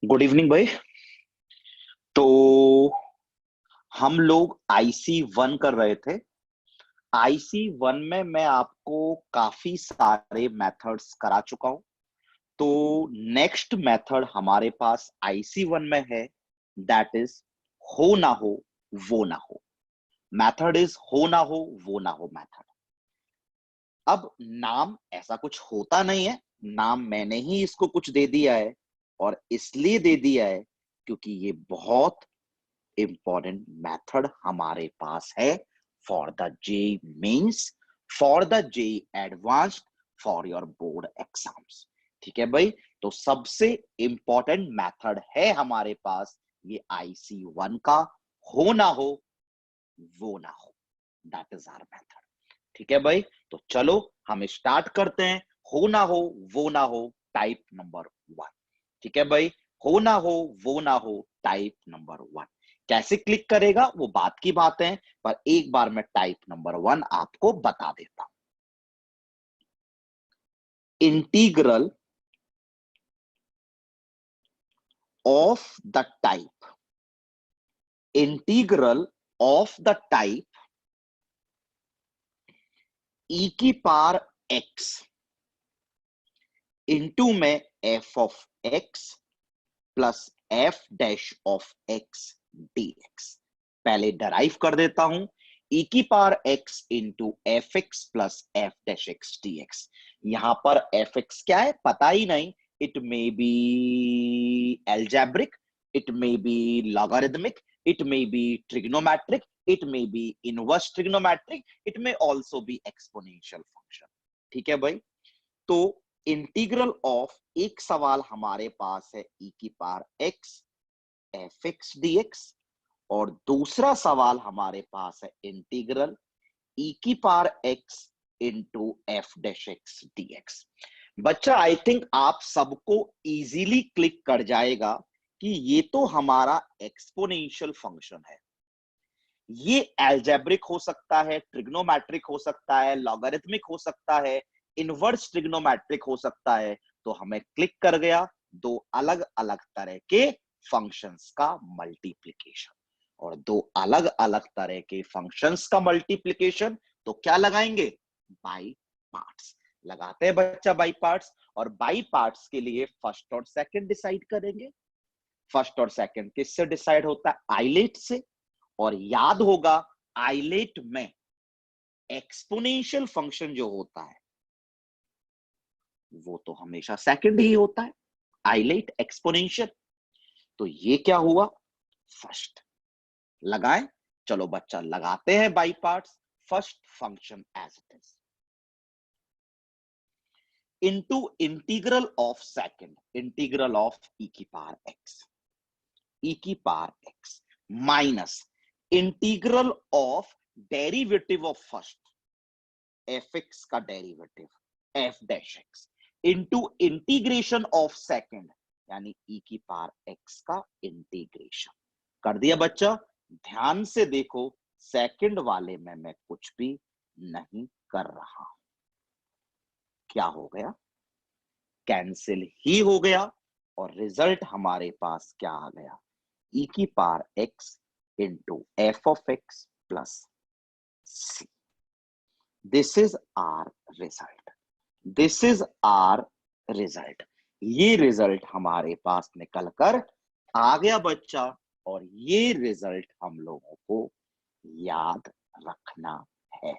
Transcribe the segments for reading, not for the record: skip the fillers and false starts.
Good evening भाई। तो हम लोग आईसी वन कर रहे थे। आईसी वन में मैं आपको काफी सारे मेथड्स करा चुका हूं। तो नेक्स्ट मेथड हमारे पास आईसी वन में है, दैट इज हो ना हो वो ना हो। मेथड इज हो ना हो वो ना हो मेथड। अब नाम ऐसा कुछ होता नहीं है, नाम मैंने ही इसको कुछ दे दिया है, और इसलिए दे दिया है क्योंकि ये बहुत इंपॉर्टेंट मेथड हमारे पास है for the JEE mains, for the JEE advanced, for your board exams. ठीक है भाई। तो सबसे इंपॉर्टेंट मेथड है हमारे पास ये आईसी वन का, हो ना हो वो ना हो। That is our method. ठीक है भाई। तो चलो हम स्टार्ट करते हैं। हो ना हो वो ना हो टाइप नंबर वन। ठीक है भाई। हो ना हो वो ना हो टाइप नंबर वन। कैसे क्लिक करेगा वो बात की बात है, पर एक बार मैं टाइप नंबर वन आपको बता देता हूं। Integral of the type, integral of the type e की पावर एक्स इंटू में F of x plus f dash of x D x. पहले डराइव कर देता हूं। ई की power x into f x plus f dash x D x. यहां पर F x क्या है पता ही नहीं। It may be algebraic, it may be logarithmic, it may be trigonometric, it may be inverse trigonometric, it may also be exponential function. ठीक है भाई। तो इंटीग्रल ऑफ एक सवाल हमारे पास है ई की power x f x dx, और दूसरा सवाल हमारे पास है इंटीग्रल ई की power x into f dash x dx. बच्चा आई थिंक आप सबको इजीली क्लिक कर जाएगा कि ये तो हमारा एक्सपोनेंशियल फंक्शन है। ये एल्जेब्रिक हो सकता है, ट्रिग्नोमेट्रिक हो सकता है, लॉगरिथमिक हो सकता है, इनवर्स ट्रिग्नोमेट्रिक हो सकता है। तो हमें क्लिक कर गया दो अलग अलग तरह के फंक्शंस का मल्टीप्लिकेशन, और दो अलग अलग तरह के फंक्शंस का मल्टीप्लिकेशन। तो क्या लगाएंगे? बाई पार्ट्स लगाते हैं बच्चा, बाई पार्ट्स। और बाई पार्ट्स के लिए फर्स्ट और सेकंड डिसाइड करेंगे। फर्स्ट और सेकंड किससे डिसाइड होता है? आइलेट से। और याद होगा आइलेट में एक्सपोनेंशियल फंक्शन जो होता है वो तो हमेशा सेकंड ही होता है, आइलेट एक्सपोनेंशियल। तो ये क्या हुआ? फर्स्ट। लगाएं। चलो बच्चा लगाते हैं by parts. First function as it is into integral of second, integral of e की पावर एक्स, ई की power x minus integral of derivative of first f x का derivative f dash x into integration of second, यानी e की power x का integration. कर दिया बच्चा। ध्यान से देखो, सेकंड वाले में मैं कुछ भी नहीं कर रहा हूं। क्या हो गया? कैंसिल ही हो गया, और रिजल्ट हमारे पास क्या आ गया? ई की power x into f of x plus c. This is our result, this is our result. ये रिजल्ट हमारे पास निकल कर आ गया बच्चा, और ये रिजल्ट हम लोगों को याद रखना है।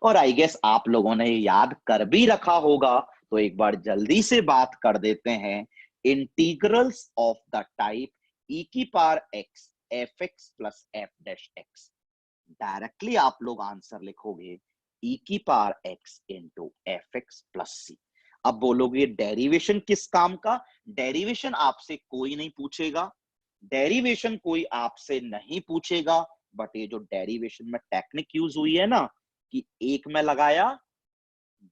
और आई गेस आप लोगों ने याद कर भी रखा होगा, तो एक बार जल्दी से बात कर देते हैं। Integrals of the type e की power x f x plus f dash x, directly आप लोग आंसर लिखोगे ई की power x into f x plus c. अब बोलोगे डेरिवेशन किस काम का? डेरिवेशन आपसे कोई नहीं पूछेगा, डेरिवेशन कोई आपसे नहीं पूछेगा। बट ये जो डेरिवेशन में टेक्निक यूज हुई है ना, कि एक में लगाया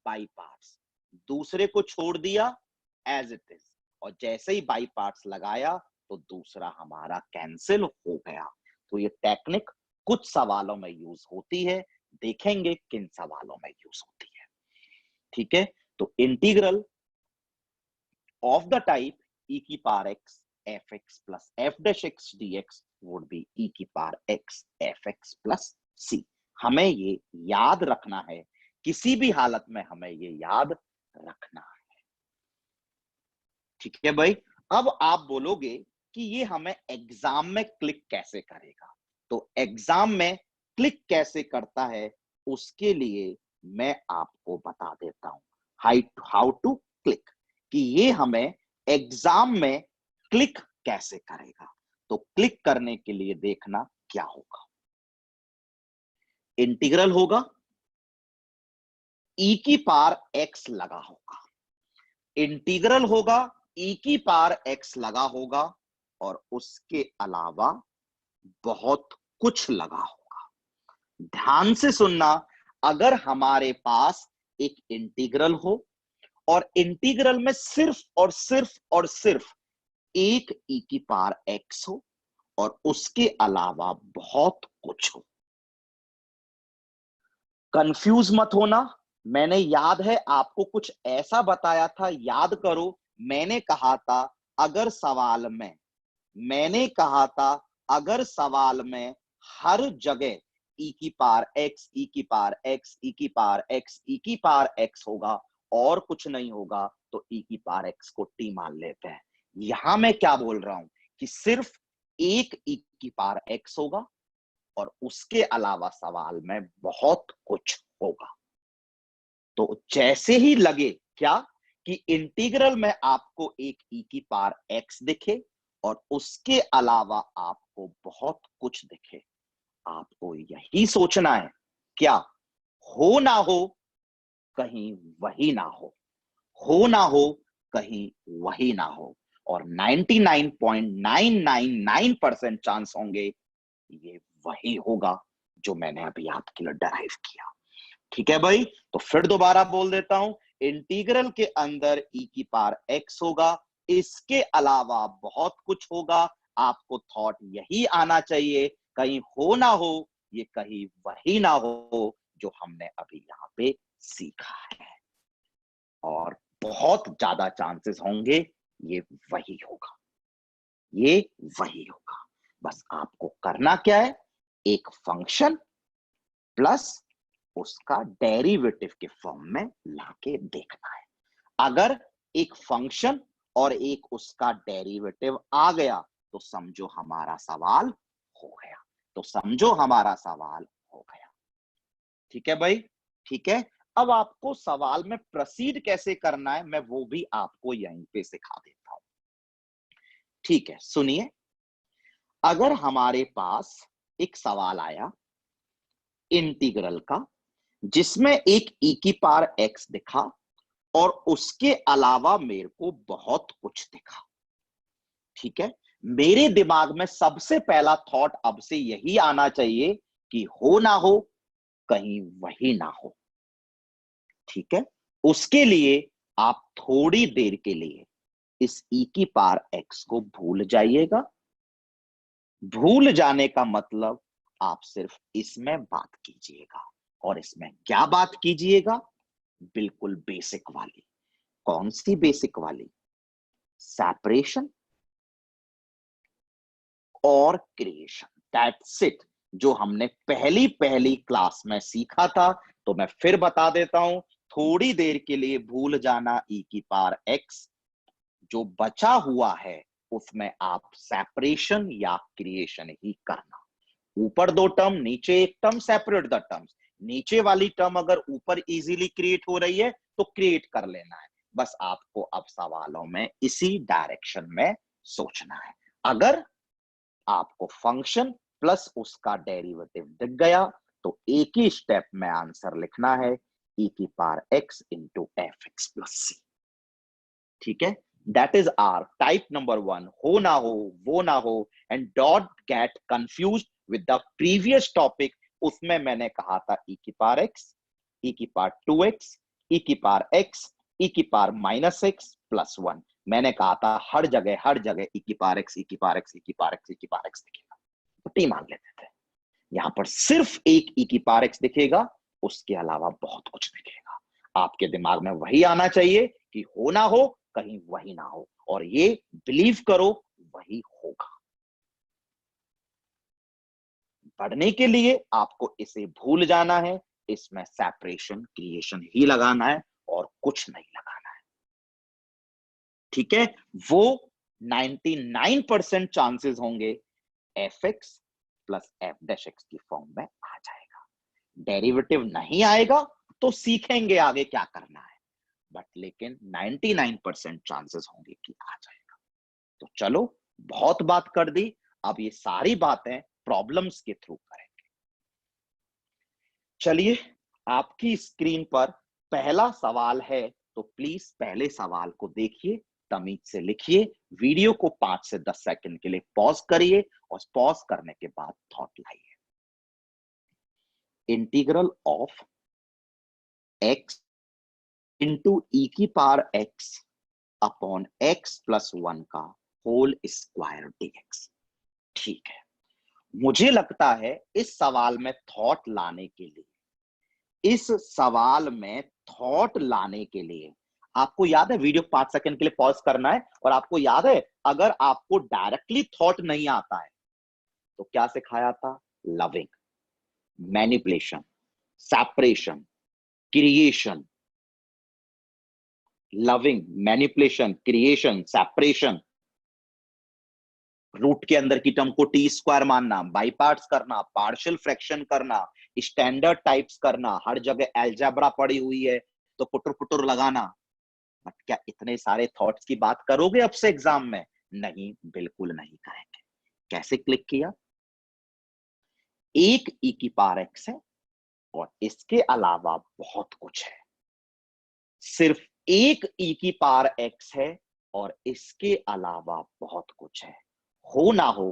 बाई पार्ट्स, दूसरे को छोड़ दिया एज इट इज, और जैसे ही बाई पार्ट्स लगाया तो दूसरा हमारा कैंसिल हो गया। तो ये टेक्निक कुछ सवालों में यूज होती है, देखेंगे किन सवालों में यूज होती है। ठीक है। तो integral of the type e की power x fx plus f dash x dx would be e की power x fx plus c। हमें ये याद रखना है, किसी भी हालत में हमें ये याद रखना है। ठीक है भाई। अब आप बोलोगे कि ये हमें एग्जाम में क्लिक कैसे करेगा, तो एग्जाम में क्लिक कैसे करता है उसके लिए मैं आपको बता देता हूं हाउ टू क्लिक, कि ये हमें एग्जाम में क्लिक कैसे करेगा। तो क्लिक करने के लिए देखना क्या होगा, इंटीग्रल होगा, e की पावर x लगा होगा, इंटीग्रल होगा, e की पावर x लगा होगा, और उसके अलावा बहुत कुछ लगा होगा। ध्यान से सुनना, अगर हमारे पास एक इंटीग्रल हो और इंटीग्रल में सिर्फ और सिर्फ और सिर्फ एक e की पावर x हो और उसके अलावा बहुत कुछ हो, कंफ्यूज मत होना। मैंने याद है आपको कुछ ऐसा बताया था, याद करो। मैंने कहा था अगर सवाल में मैंने कहा था अगर सवाल में हर जगह e की पावर x, e की पावर x, e की पावर x, e की पावर x होगा और कुछ नहीं होगा, तो e की पावर x को t मान लेते हैं। यहां मैं क्या बोल रहा हूं कि सिर्फ एक e की पावर x होगा और उसके अलावा सवाल में बहुत कुछ होगा। तो जैसे ही लगे क्या कि इंटीग्रल में आपको एक e की पावर x दिखे और उसके अलावा आपको बहुत कुछ दिखे, आपको यही सोचना है, क्या हो ना हो कहीं वही ना हो ना हो कहीं वही ना हो, और 99.999% चांस होंगे ये वही होगा जो मैंने अभी आपके लिए डराइव किया। ठीक है भाई, तो फिर दोबारा बोल देता हूं, इंटीग्रल के अंदर e की पावर x होगा, इसके अलावा बहुत कुछ होगा। आपको थॉट यही आना चाहिए, कहीं हो ना हो ये कहीं वही ना हो जो हमने अभी यहां पे सीखा है, और बहुत ज्यादा चांसेस होंगे ये वही होगा, ये वही होगा। बस आपको करना क्या है, एक फंक्शन प्लस उसका डेरिवेटिव के फॉर्म में लाके देखना है। अगर एक फंक्शन और एक उसका डेरिवेटिव आ गया तो समझो हमारा सवाल हो गया, तो समझो हमारा सवाल हो गया। ठीक है भाई, ठीक है। अब आपको सवाल में प्रोसीड कैसे करना है मैं वो भी आपको यहीं पे सिखा देता हूं। ठीक है, सुनिए। अगर हमारे पास एक सवाल आया इंटीग्रल का, जिसमें एक e की पावर x दिखा और उसके अलावा मेरे को बहुत कुछ दिखा, ठीक है, मेरे दिमाग में सबसे पहला थॉट अब से यही आना चाहिए कि हो ना हो कहीं वही ना हो। ठीक है, उसके लिए आप थोड़ी देर के लिए इस e की पावर x को भूल जाइएगा। भूल जाने का मतलब आप सिर्फ इसमें बात कीजिएगा, और इसमें क्या बात कीजिएगा, बिल्कुल बेसिक वाली। कौन सी बेसिक वाली? सेपरेशन और क्रिएशन, दैट्स इट, जो हमने पहली पहली क्लास में सीखा था। तो मैं फिर बता देता हूं, थोड़ी देर के लिए भूल जाना e की पावर x, जो बचा हुआ है उसमें आप सेपरेशन या क्रिएशन ही करना। ऊपर दो टर्म नीचे एक टर्म, सेपरेट द टर्म्स। नीचे वाली टर्म अगर ऊपर इजीली क्रिएट हो रही है तो क्रिएट कर लेना है। बस आपको अब सवालों में इसी डायरेक्शन में सोचना है। अगर आपको फंक्शन प्लस उसका डेरिवेटिव दिख गया तो एक ही स्टेप में आंसर लिखना है, e की power x into f x plus c. ठीक है, that is our type number 1, हो ना हो वो ना हो। And don't get confuse with the previous topic, उसमें मैंने कहा था e की पावर x, e की पावर 2x, e की पावर x, e की पावर माइनस x प्लस 1। मैंने कहा था हर जगह e की पावर x, e की पावर x, e की पावर x, e की पावर x दिखेगा, तो टी मान लेते थे। यहां पर सिर्फ एक e की पावर x दिखेगा, उसके अलावा बहुत कुछ दिखेगा। आपके दिमाग में वही आना चाहिए कि हो ना हो कहीं वही ना हो, और ये बिलीव करो वही होगा। पढ़ने के लिए आपको इसे भूल जाना है, इसमें सेपरेशन क्रिएशन ही लगाना है और कुछ नहीं लगाना है, ठीक है। वो 99% चांसेस होंगे F x plus f dash x की फॉर्म में आ जाएगा। डेरिवेटिव नहीं आएगा तो सीखेंगे आगे क्या करना है, बट लेकिन 99% चांसेस होंगे कि आ जाएगा। तो चलो, बहुत बात कर दी, अब ये सारी बातें प्रॉब्लम्स के थ्रू करेंगे। चलिए, आपकी स्क्रीन पर पहला सवाल है, तो प्लीज पहले सवाल को देखिए, तमीज से लिखिए, वीडियो को 5 से 10 सेकंड के लिए पॉज करिए और पॉज करने के बाद थॉट लाइए। Integral of x into e की power x upon x plus 1 का होल स्क्वायर डीएक्स। ठीक है, मुझे लगता है इस सवाल में थॉट लाने के लिए, इस सवाल में थॉट लाने के लिए आपको याद है वीडियो 5 सेकंड के लिए पॉज करना है, और आपको याद है अगर आपको डायरेक्टली थॉट नहीं आता है तो क्या सिखाया था? Loving, manipulation, separation, creation. Loving, manipulation, creation, separation. Root के अंदर की टर्म को टी स्क्वायर मानना, बाई पार्ट्स करना, पार्शियल फ्रैक्शन करना, स्टैंडर्ड टाइप्स करना, हर जगह अलजेब्रा पड़ी हुई है तो पुटर पुटर लगाना। बट क्या इतने सारे थॉट्स की बात करोगे अब से एग्जाम में? नहीं, बिल्कुल नहीं करेंगे। कैसे क्लिक किया? एक ई की पावर एक्स है और इसके अलावा बहुत कुछ है। सिर्फ एक ई की पावर एक्स है और इसके अलावा बहुत कुछ है। हो ना हो,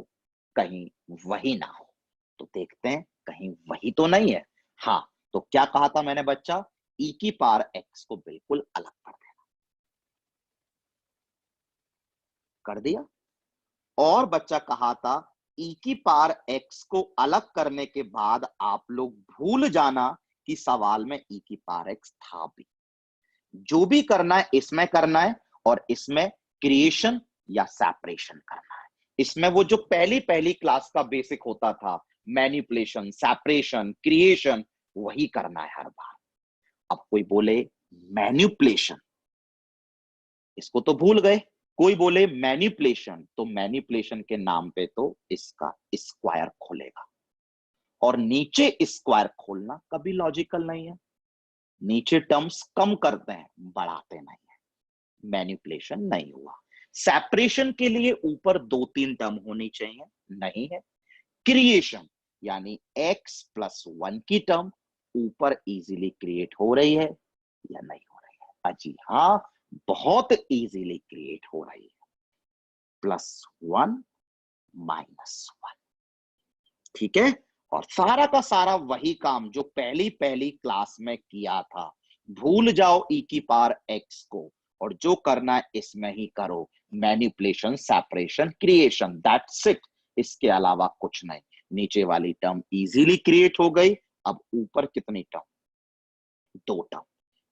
कहीं वही ना हो। तो देखते हैं कहीं वही तो नहीं है। हाँ, तो क्या कहा था मैंने बच्चा? ई की पावर एक्स को बिल्कुल अलग कर देना। कर दिया। और बच्चा कहा था ई की पावर एक्स को अलग करने के बाद आप लोग भूल जाना कि सवाल में ई की पावर एक्स था भी। जो भी करना है इसमें करना है, और इसमें क्रिएशन या सेपरेशन करना है। इसमें वो जो पहली पहली क्लास का बेसिक होता था, मैनिपुलेशन, सेपरेशन, क्रिएशन, वही करना है हर बार। अब कोई बोले मैनिपुलेशन, इसको तो भूल गए। कोई बोले मैनिपुलेशन, तो मैनिपुलेशन के नाम पे तो इसका स्क्वायर खोलेगा, और नीचे स्क्वायर खोलना कभी लॉजिकल नहीं है। नीचे टर्म्स कम करते हैं, बढ़ाते नहीं है। मैनिपुलेशन नहीं हुआ। सेपरेशन के लिए ऊपर 2-3 टर्म होनी चाहिए, नहीं है। क्रिएशन यानी x प्लस 1 की टर्म ऊपर इजीली क्रिएट हो रही है या नहीं हो रही है? अजी हाँ, बहुत इजीली क्रिएट हो रही है। +1 -1, ठीक है। और सारा का सारा वही काम जो पहली पहली क्लास में किया था। भूल जाओ ई की पावर एक्स को, और जो करना है इसमें ही करो। Manipulation, separation, creation, that's it. इसके अलावा कुछ नहीं। नीचे वाली टर्म इजीली क्रिएट हो गई। अब ऊपर कितनी टर्म? 2 टर्म।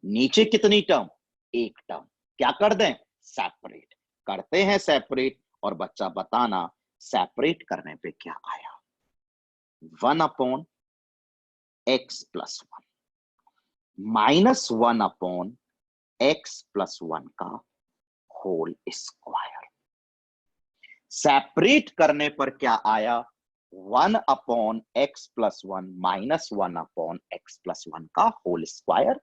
नीचे कितनी टर्म? 1 टर्म। क्या कर दें? सेपरेट करते हैं। सेपरेट, और बच्चा बताना सेपरेट करने पे क्या आया? 1 upon x plus 1 -1 upon x plus 1 का होल स्क्वायर। सेपरेट करने पर क्या आया? 1 upon x plus 1 -1 upon x plus 1 का होल स्क्वायर।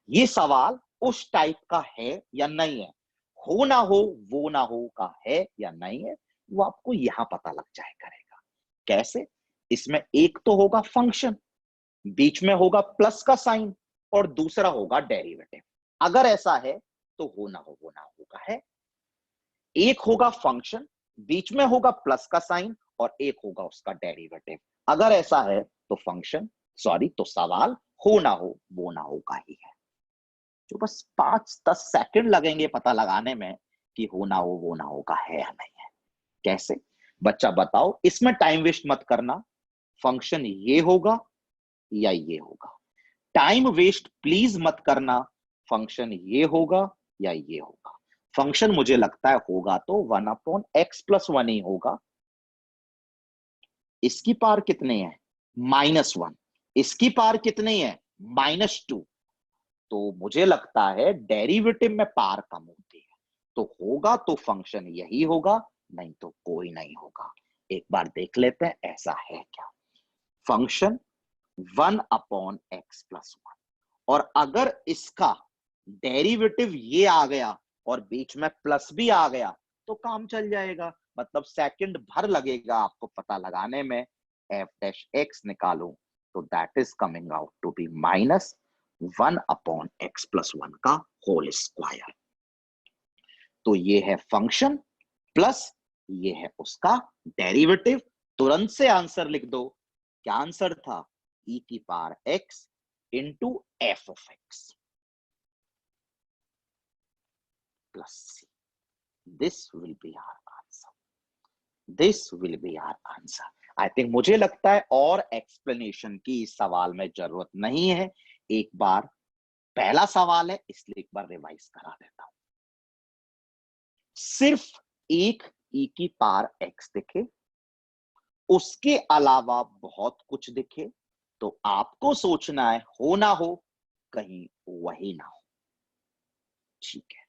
ये सवाल उस टाइप का है या नहीं है? हो ना हो, वो ना हो का है या नहीं है, वो आपको यहां पता लग जाए करेगा। कैसे? इसमें एक तो होगा फंक्शन, बीच में होगा प्लस का साइन, और दूसरा होगा डेरिवेटिव। अगर ऐसा है तो हो ना हो, वो ना हो का है। एक होगा फंक्शन, बीच में होगा प्लस का साइन, और एक होगा उसका डेरिवेटिव। अगर ऐसा है तो फंक्शन, सॉरी, तो सवाल हो ना हो, वो ना हो का ही है। जो बस 5-10 सेकंड लगेंगे पता लगाने में कि हो ना हो, वो ना हो का है या नहीं है। कैसे? बच्चा बताओ, इसमें टाइम वेस्ट मत करना। फंक्शन ये होगा या ये होगा। टाइम वेस्ट प्लीज मत करना। फंक्शन ये होगा या ये होगा। फंक्शन मुझे लगता है होगा तो 1/x+1 ही होगा। इसकी पावर कितने हैं? -1। इसकी पावर कितनी है? -2। तो मुझे लगता है डेरिवेटिव में पावर कम होती है, तो होगा तो फंक्शन यही होगा, नहीं तो कोई नहीं होगा। एक बार देख लेते हैं ऐसा है क्या। फंक्शन 1/x+1, और अगर इसका डेरिवेटिव ये आ गया और बीच में प्लस भी आ गया तो काम चल जाएगा, मतलब सेकंड भर लगेगा आपको पता लगाने में। f' निकालूं तो that is coming out to be -1/x+1 का होल स्क्वायर। तो ये है फंक्शन प्लस ये है उसका डेरिवेटिव। तुरंत से आंसर लिख दो। क्या आंसर था? e⁻x into f(x) plus c. This will be our answer. This will be our answer. I think मुझे लगता है और एक्सप्लेनेशन की इस सवाल में जरूरत नहीं है। एक बार पहला सवाल है इसलिए एक बार रिवाइज करा देता हूं। सिर्फ एक e⁻x दिखे, उसके अलावा बहुत कुछ दिखे, तो आपको सोचना है हो ना हो कहीं वही ना हो। ठीक है,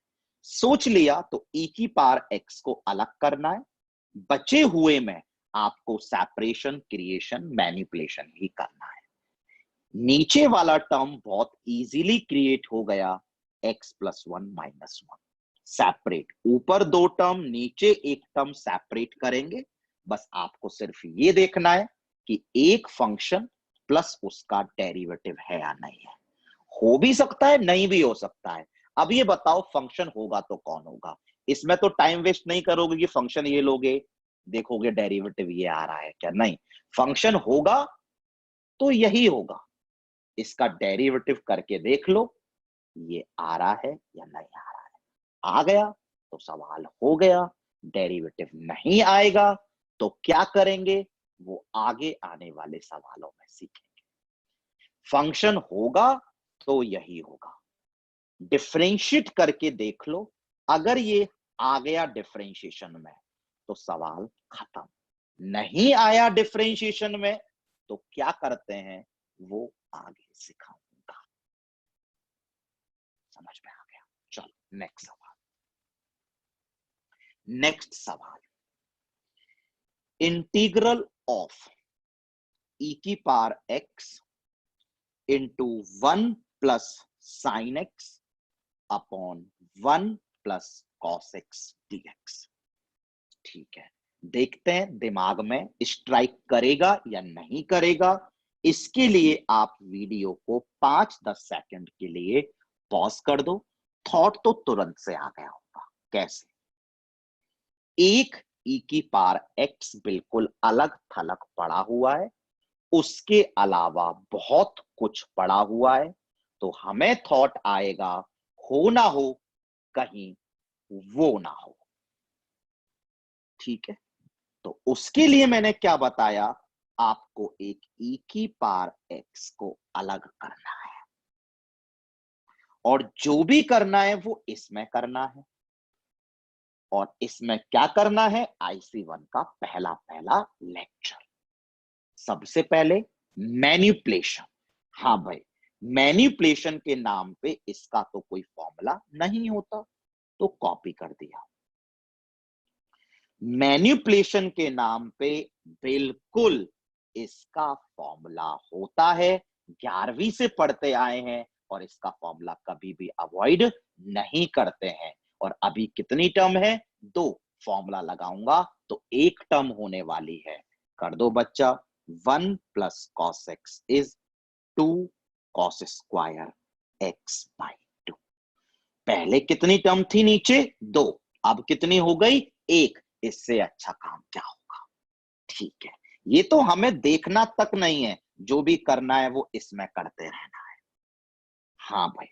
सोच लिया तो e⁻x को अलग करना है, बचे हुए में आपको सेपरेशन, क्रिएशन, मैनिपुलेशन ही करना है। नीचे वाला टर्म बहुत इजीली क्रिएट हो गया, x+1 -1 सेपरेट। ऊपर दो टर्म, नीचे एक टर्म सेपरेट करेंगे। बस आपको सिर्फ ये देखना है कि एक फंक्शन प्लस उसका डेरिवेटिव है या नहीं है। हो भी सकता है, नहीं भी हो सकता है। अब ये बताओ फंक्शन होगा तो कौन होगा? इसमें तो टाइम वेस्ट नहीं करोगे कि फंक्शन ये लोगे, देखोगे डेरिवेटिव ये आ रहा है क्या, नहीं। फंक्शन होगा तो यही होगा, इसका डेरिवेटिव करके देख लो ये आ रहा है या नहीं आ रहा है। आ गया तो सवाल हो गया, डेरिवेटिव नहीं आएगा तो क्या करेंगे वो आगे आने वाले सवालों में सीखेंगे। फंक्शन होगा तो यही होगा, डिफरेंशिएट करके देख लो। अगर ये आ गया डिफरेंशिएशन में तो सवाल खत्म, नहीं आया डिफरेंशिएशन में तो क्या करते हैं वो आगे सिखाऊंगा। समझ में आ गया? चलो नेक्स्ट सवाल। नेक्स्ट सवाल, integral of e⁻x into 1 plus sin x upon 1 plus cos x dx। ठीक है, देखते हैं दिमाग में स्ट्राइक करेगा या नहीं करेगा। इसके लिए आप वीडियो को 5-10 सेकंड के लिए पॉज कर दो। थॉट तो तुरंत से आ गया होगा। कैसे? एक e⁻x बिल्कुल अलग थलग पड़ा हुआ है, उसके अलावा बहुत कुछ पड़ा हुआ है, तो हमें थॉट आएगा हो ना हो कहीं वो ना हो। ठीक है, तो उसके लिए मैंने क्या बताया, आपको एक e⁻x को अलग करना है, और जो भी करना है वो इसमें करना है। और इसमें क्या करना है, IC1 का पहला पहला लेक्चर। सबसे पहले मैनिपुलेशन। हाँ भाई, मैनिपुलेशन के नाम पे इसका तो कोई फॉर्मूला नहीं होता, तो कॉपी कर दिया। मैनिपुलेशन के नाम पे बिल्कुल इसका फॉर्मूला होता है, 11वीं से पढ़ते आए हैं, और इसका फॉर्मूला कभी भी अवॉइड नहीं करते हैं। और अभी कितनी टर्म है? 2। फॉर्मूला लगाऊंगा तो एक टर्म होने वाली है। कर दो बच्चा, 1 plus cos x is 2 cos square x/2। पहले कितनी टर्म थी नीचे? 2, अब कितनी हो गई? 1। इससे अच्छा काम क्या होगा? ठीक है, ये तो हमें देखना तक नहीं है, जो भी करना है वो इसमें करते रहना है। हाँ भाई,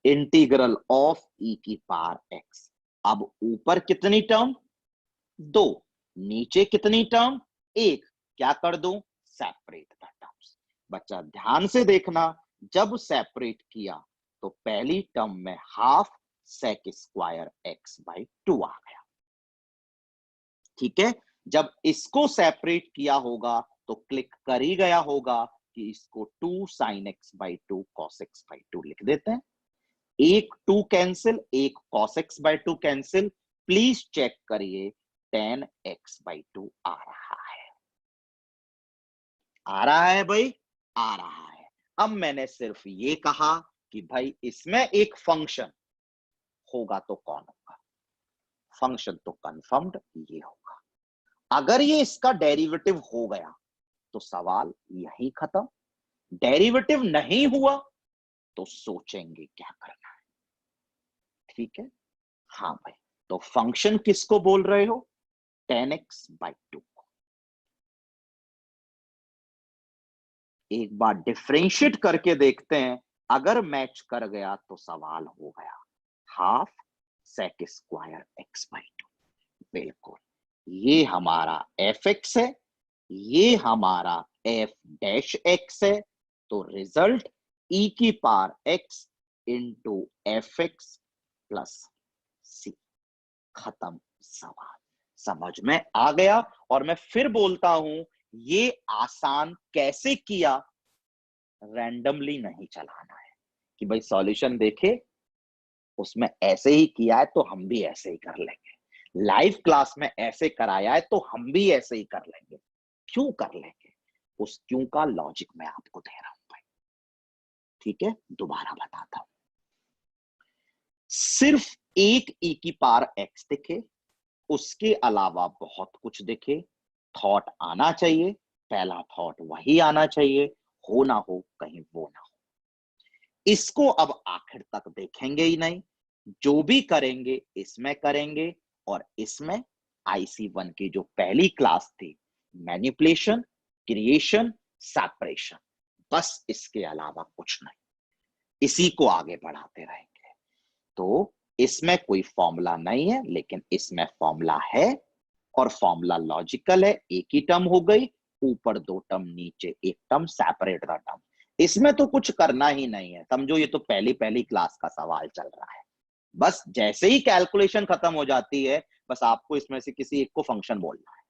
इंटीग्रल ऑफ e⁻x। अब ऊपर कितनी टर्म? 2। नीचे कितनी टर्म? 1। क्या कर दूं? Separate the terms. बच्चा ध्यान से देखना, जब सेपरेट किया तो पहली टर्म में half sec square x by 2 आ गया। ठीक है, जब इसको सेपरेट किया होगा तो क्लिक कर ही गया होगा कि इसको 2 sine x by 2 cos x by 2 लिख देते हैं। एक 2 कैंसिल, एक cos x by 2 cancel. Please check करिए, tan x बाई 2 आ रहा है। आ रहा है भाई, आ रहा है। अब मैंने सिर्फ ये कहा कि भाई इसमें एक फंक्शन होगा तो कौन होगा? फंक्शन तो कंफर्म्ड ये होगा। अगर ये इसका डेरिवेटिव हो गया तो सवाल यही खत्म। डेरिवेटिव नहीं हुआ तो सोचेंगे क्या करना है। ठीक है, हाँ भाई, तो फंक्शन किसको बोल रहे हो? tan x बाई 2 को। एक बार डिफरेंशिएट करके देखते हैं, अगर मैच कर गया तो सवाल हो गया half sec square x by 2। बिल्कुल, ये हमारा एफ एक्स है, ये हमारा एफ डैश एक्स है। तो रिजल्ट ई की power x into f x plus c. खत्म सवाल। समझ में आ गया? और मैं फिर बोलता हूं, ये आसान कैसे किया? रैंडमली नहीं चलाना है कि भाई सॉल्यूशन देखे उसमें ऐसे ही किया है तो हम भी ऐसे ही कर लेंगे, लाइव क्लास में ऐसे कराया है तो हम भी ऐसे ही कर लेंगे। क्यों कर लेंगे? उस क्यों का लॉजिक मैं आपको दे रहा हूं भाई। ठीक है, दोबारा बताता हूं। सिर्फ एक ई की पावर एक्स दिखे, उसके अलावा बहुत कुछ दिखे, थॉट आना चाहिए। पहला थॉट वही आना चाहिए, हो ना हो कहीं वो ना हो। इसको अब आखिर तक देखेंगे ही नहीं, जो भी करेंगे इसमें करेंगे। और इसमें IC1 की जो पहली क्लास थी, मैनिपुलेशन, क्रिएशन, सेपरेशन, बस इसके अलावा कुछ नहीं। इसी को आगे बढ़ाते रहेंगे। तो इसमें कोई फॉर्मूला नहीं है, लेकिन इसमें फॉर्मूला है और फॉर्मूला लॉजिकल है। एक ही टर्म हो गई, ऊपर 2 टर्म, नीचे एक टर्म, सेपरेट द टर्म। इसमें तो कुछ करना ही नहीं है, समझो ये तो पहली पहली क्लास का सवाल चल रहा है। बस जैसे ही कैलकुलेशन खत्म हो जाती है, बस आपको इसमें से किसी एक को फंक्शन बोलना है।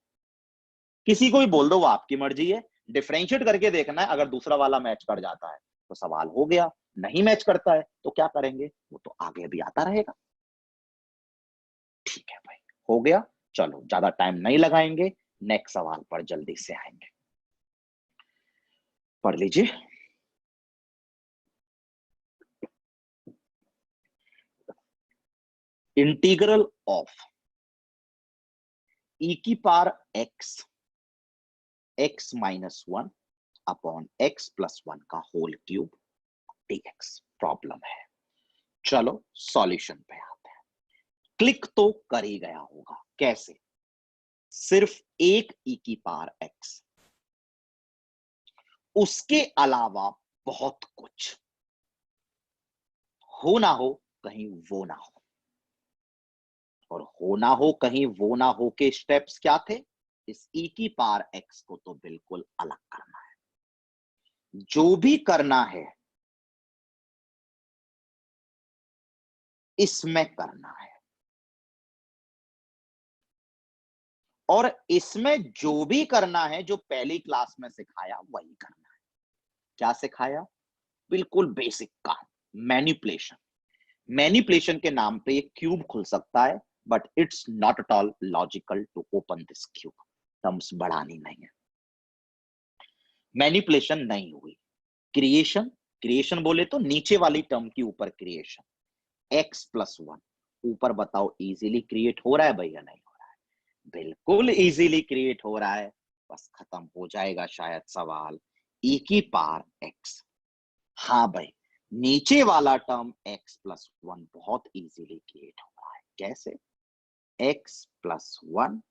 किसी को भी बोल दो, वो आपकी मर्जी है। डिफरेंशिएट करके देखना है, अगर दूसरा वाला मैच कर जाता है तो सवाल हो गया, नहीं मैच करता है तो क्या करेंगे, वो तो आगे भी आता रहेगा। ठीक है भाई, हो गया। चलो ज्यादा टाइम नहीं लगाएंगे, नेक्स्ट सवाल पर जल्दी से आएंगे। पढ़ लीजिए। इंटीग्रल ऑफ ई की power x minus 1 upon x plus 1 का होल क्यूब dx प्रॉब्लम है। चलो सॉल्यूशन पे आते हैं। क्लिक तो कर ही गया होगा, कैसे? सिर्फ एक ई की पावर एक्स, उसके अलावा बहुत कुछ, हो ना हो कहीं वो ना हो। और हो ना हो कहीं वो ना हो के स्टेप्स क्या थे? इस ई की पावर एक्स को तो बिल्कुल अलग करना है। जो भी करना है इसमें करना है, और इसमें जो भी करना है जो पहली क्लास में सिखाया वही करना है। क्या सिखाया? बिल्कुल बेसिक काम, मैनिपुलेशन। मैनिपुलेशन के नाम पे एक क्यूब खुल सकता है, but it's not at all logical to open this cube. Terms बढ़ानी नहीं है, मैनिपुलेशन नहीं हुई। क्रिएशन, क्रिएशन बोले तो नीचे वाली टर्म के ऊपर क्रिएशन। एक्स प्लस 1 ऊपर, बताओ इजीली क्रिएट हो रहा है भैया? नहीं हो रहा है। बिल्कुल इजीली क्रिएट हो रहा है। बस खत्म हो जाएगा शायद सवाल। ई की पावर एक्स, हाँ भाई, नीचे वाला टर्म x प्लस 1 बहुत इजीली क्रिएट हो रहा है। कैसे? x plus 1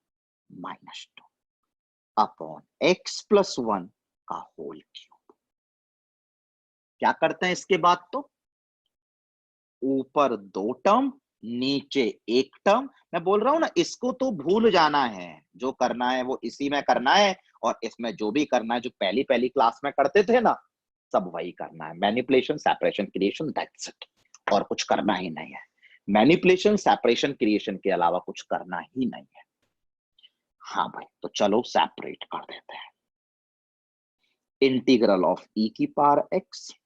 minus 2 upon x plus 1 का होल क्यूब। क्या करते हैं इसके बाद? तो ऊपर 2 टर्म, नीचे एक टर्म। मैं बोल रहा हूं ना, इसको तो भूल जाना है। जो करना है वो इसी में करना है, और इसमें जो भी करना है जो पहली पहली क्लास में करते थे ना, सब वही करना है। Manipulation, separation, creation, that's it. और कुछ करना ही नहीं है। मैनिपुलेशन, सेपरेशन, क्रिएशन के अलावा कुछ करना ही नहीं है। हाँ भाई, तो चलो सेपरेट कर देते हैं। इंटीग्रल ऑफ ई की पावर एक्स,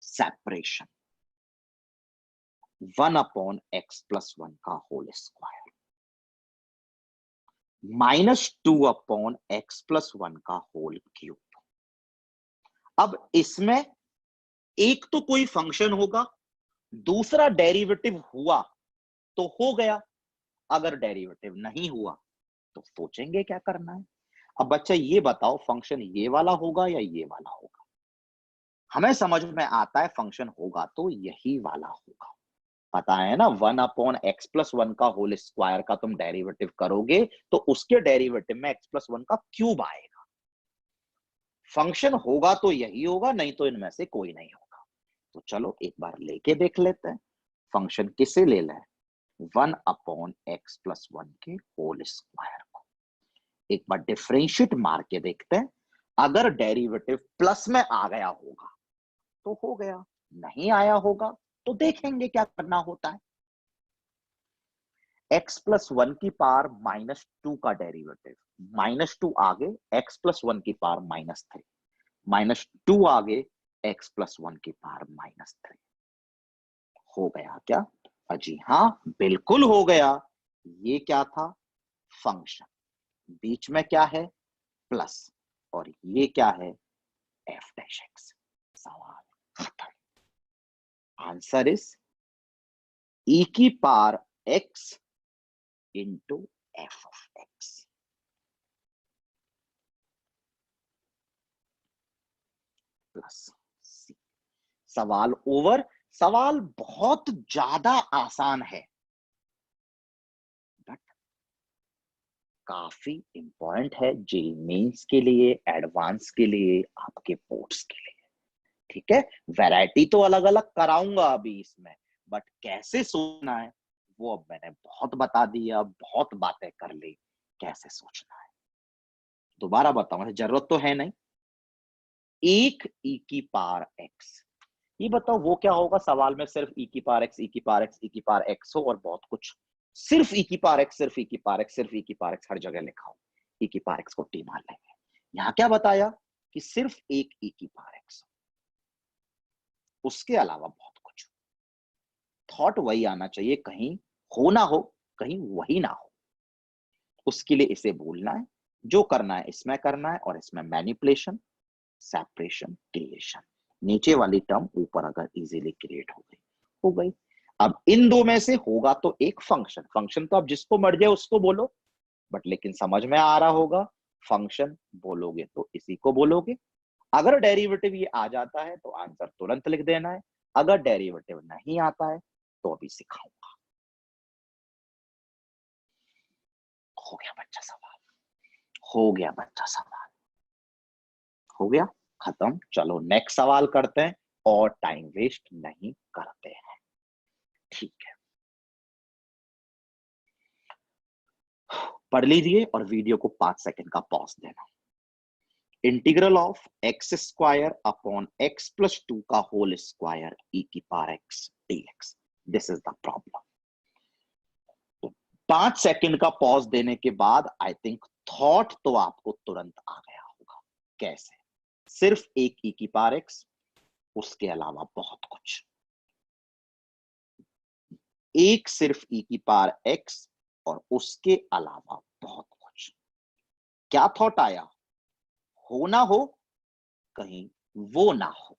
सेपरेशन 1/x+1 का होल स्क्वायर -2/x+1 का होल क्यूब। अब इसमें एक तो कोई फंक्शन होगा, दूसरा डेरिवेटिव हुआ तो हो गया, अगर डेरिवेटिव नहीं हुआ तो सोचेंगे क्या करना है। अब बच्चा ये बताओ, फंक्शन ये वाला होगा या ये वाला होगा? हमें समझ में आता है फंक्शन होगा तो यही वाला होगा, पता है ना। 1/x+1 का होल स्क्वायर का तुम डेरिवेटिव करोगे तो उसके डेरिवेटिव में x+1 का क्यूब आएगा। फंक्शन होगा तो यही होगा, नहीं तो इनमें से कोई नहीं होगा। तो चलो एक बार लेके देख लेते हैं। फंक्शन किसे ले लें? 1/x+1 के होल स्क्वायर को। एक बार डिफरेंशिएट मार के देखते हैं। अगर डेरिवेटिव प्लस में आ गया होगा तो हो गया, नहीं आया होगा तो देखेंगे क्या करना होता है। x+1 की पावर -2 का डेरिवेटिव, -2 आगे x+1 की पावर -3, -2 आगे x+1 की पावर -3। हो गया क्या? जी हाँ, बिल्कुल हो गया। ये क्या था? फंक्शन। बीच में क्या है? प्लस। और ये क्या है? f'(x). सवाल खत्म। आंसर इज e की power x into f(x). Plus c। सवाल ओवर। सवाल बहुत ज्यादा आसान है, बट काफी इंपॉर्टेंट है जेईई मेंस के लिए, एडवांस के लिए, आपके बोर्ड्स के लिए। ठीक है, वैरायटी तो अलग अलग कराऊंगा अभी इसमें, बट कैसे सोचना है वो अब मैंने बहुत बता दिया, बहुत बातें कर ली। कैसे सोचना है दोबारा बताऊंगा, जरूरत तो है नहीं। एक e की पावर x, ये बताओ वो क्या होगा? सवाल में सिर्फ e की पावर x, e की पावर x, e की पावर x हो और बहुत कुछ, सिर्फ e की पावर x, सिर्फ e की पावर x, सिर्फ e की पावर x हर जगह लिखा हो, e की पावर x को t मान लेंगे। यहां क्या बताया कि सिर्फ एक e की पावर x, उसके अलावा बहुत कुछ। थॉट वही आना चाहिए, कहीं हो ना हो, कहीं वही ना हो। उसके लिए इसे भूलना है, जो करना है इसमें करना है, और इसमें मैनिपुलेशन, सेपरेशन, क्रिएशन। नीचे वाली टर्म ऊपर अगर इजीली क्रिएट हो गई, हो गई। अब इन दो में से होगा तो एक फंक्शन। फंक्शन तो आप जिसको मर जाए उसको बोलो, बट लेकिन समझ में आ रहा होगा, फंक्शन बोलोगे तो इसी को बोलोगे। अगर डेरिवेटिव ये आ जाता है तो आंसर तुरंत लिख देना है, अगर डेरिवेटिव नहीं आता है तो अभी सिखाऊंगा। हो गया बच्चा सवाल, हो गया बच्चा सवाल, हो गया खत्म। चलो नेक्स्ट सवाल करते हैं और टाइम वेस्ट नहीं करते हैं। ठीक है, पढ़ लीजिए और वीडियो को 5 सेकंड का पॉज देना। Integral of x² upon x+2 का होल स्क्वायर e की power x dx। This is the problem. 5 second का पॉज देने के बाद आई थिंक थॉट तो आपको तुरंत आ गया होगा। कैसे? सिर्फ एक e की पावर x, उसके अलावा बहुत कुछ। एक सिर्फ e की पावर x और उसके अलावा बहुत कुछ। क्या थॉट आया? हो ना हो, कहीं वो ना हो।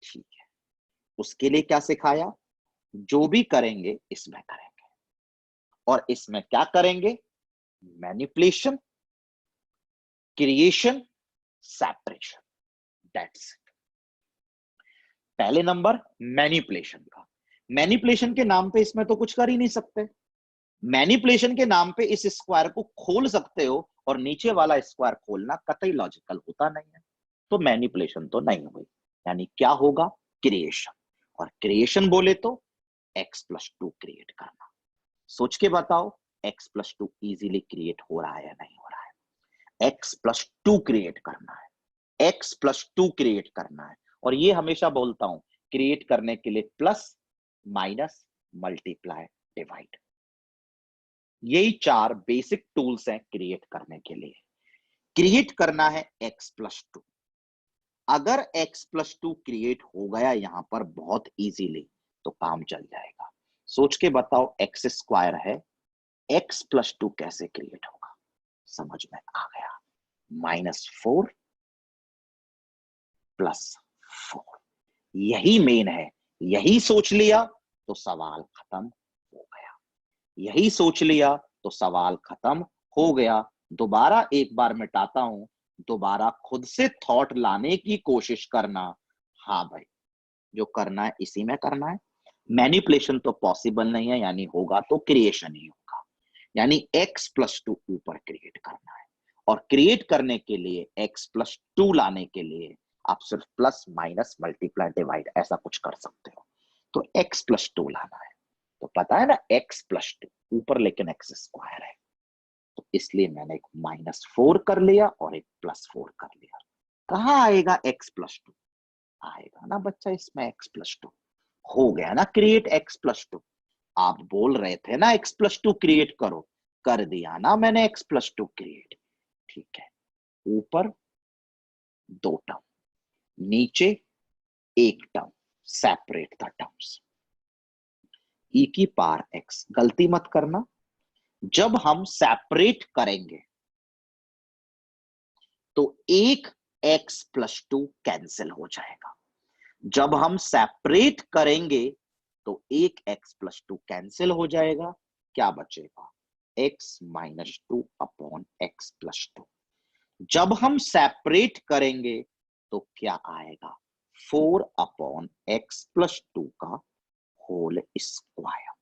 ठीक है, उसके लिए क्या सिखाया? जो भी करेंगे इसमें करेंगे, और इसमें क्या करेंगे? Manipulation, creation, separation. That's it. पहले नंबर मैनिपुलेशन का। मैनिपुलेशन के नाम पे इसमें तो कुछ कर ही नहीं सकते। मैनिपुलेशन के नाम पे इस स्क्वायर को खोल सकते हो, और नीचे वाला स्क्वायर खोलना कतई लॉजिकल होता नहीं है, तो मैनिपुलेशन तो नहीं हुई। यानी क्या होगा? क्रिएशन। और क्रिएशन बोले तो x+2 क्रिएट करना। सोच के बताओ, x+2 इजीली क्रिएट हो रहा है या नहीं हो रहा है? x+2 क्रिएट करना है, x+2 क्रिएट करना है। और ये हमेशा बोलता हूं क्रिएट करने के लिए प्लस माइनस मल्टीप्लाई डिवाइड, यही 4 बेसिक टूल्स हैं क्रिएट करने के लिए। क्रिएट करना है x+2। अगर x+2 क्रिएट हो गया यहां पर बहुत इजीली तो काम चल जाएगा। सोच के बताओ, x² है, x+2 कैसे क्रिएट होगा? समझ में आ गया? -4 +4, यही मेन है। यही सोच लिया तो सवाल खत्म हो गया। यही सोच लिया तो सवाल खत्म हो गया। दोबारा एक बार मिटाता हूं, दोबारा खुद से थॉट लाने की कोशिश करना। हाँ भाई, जो करना है इसी में करना है। मैनिपुलेशन तो पॉसिबल नहीं है, यानी होगा तो क्रिएशन ही होगा। यानी x+2 ऊपर क्रिएट करना है, और क्रिएट करने के लिए x+2 लाने के लिए आप सिर्फ प्लस माइनस मल्टीप्लाई डिवाइड ऐसा कुछ कर सकते हो। तो x+2 लाना है, तो पता है ना x+2 ऊपर, लेकिन x² है, तो इसलिए मैंने एक -4 कर लिया और एक +4 कर लिया। कहां आएगा x+2? आएगा ना बच्चा इसमें x+2। हो गया ना क्रिएट x+2। आप बोल रहे थे ना x+2 क्रिएट करो, कर दिया ना मैंने x+2 क्रिएट। ठीक है, ऊपर 2 टर्म, नीचे 1 term, separate the terms. e⁻x, गलती मत करना, जब हम सेपरेट करेंगे तो एक x+2 कैंसिल हो जाएगा। जब हम सेपरेट करेंगे तो एक x+2 कैंसिल हो जाएगा। क्या बचेगा? x-2 upon x+2। जब हम सेपरेट करेंगे तो क्या आएगा? 4 अपॉन x+2 का होल स्क्वायर।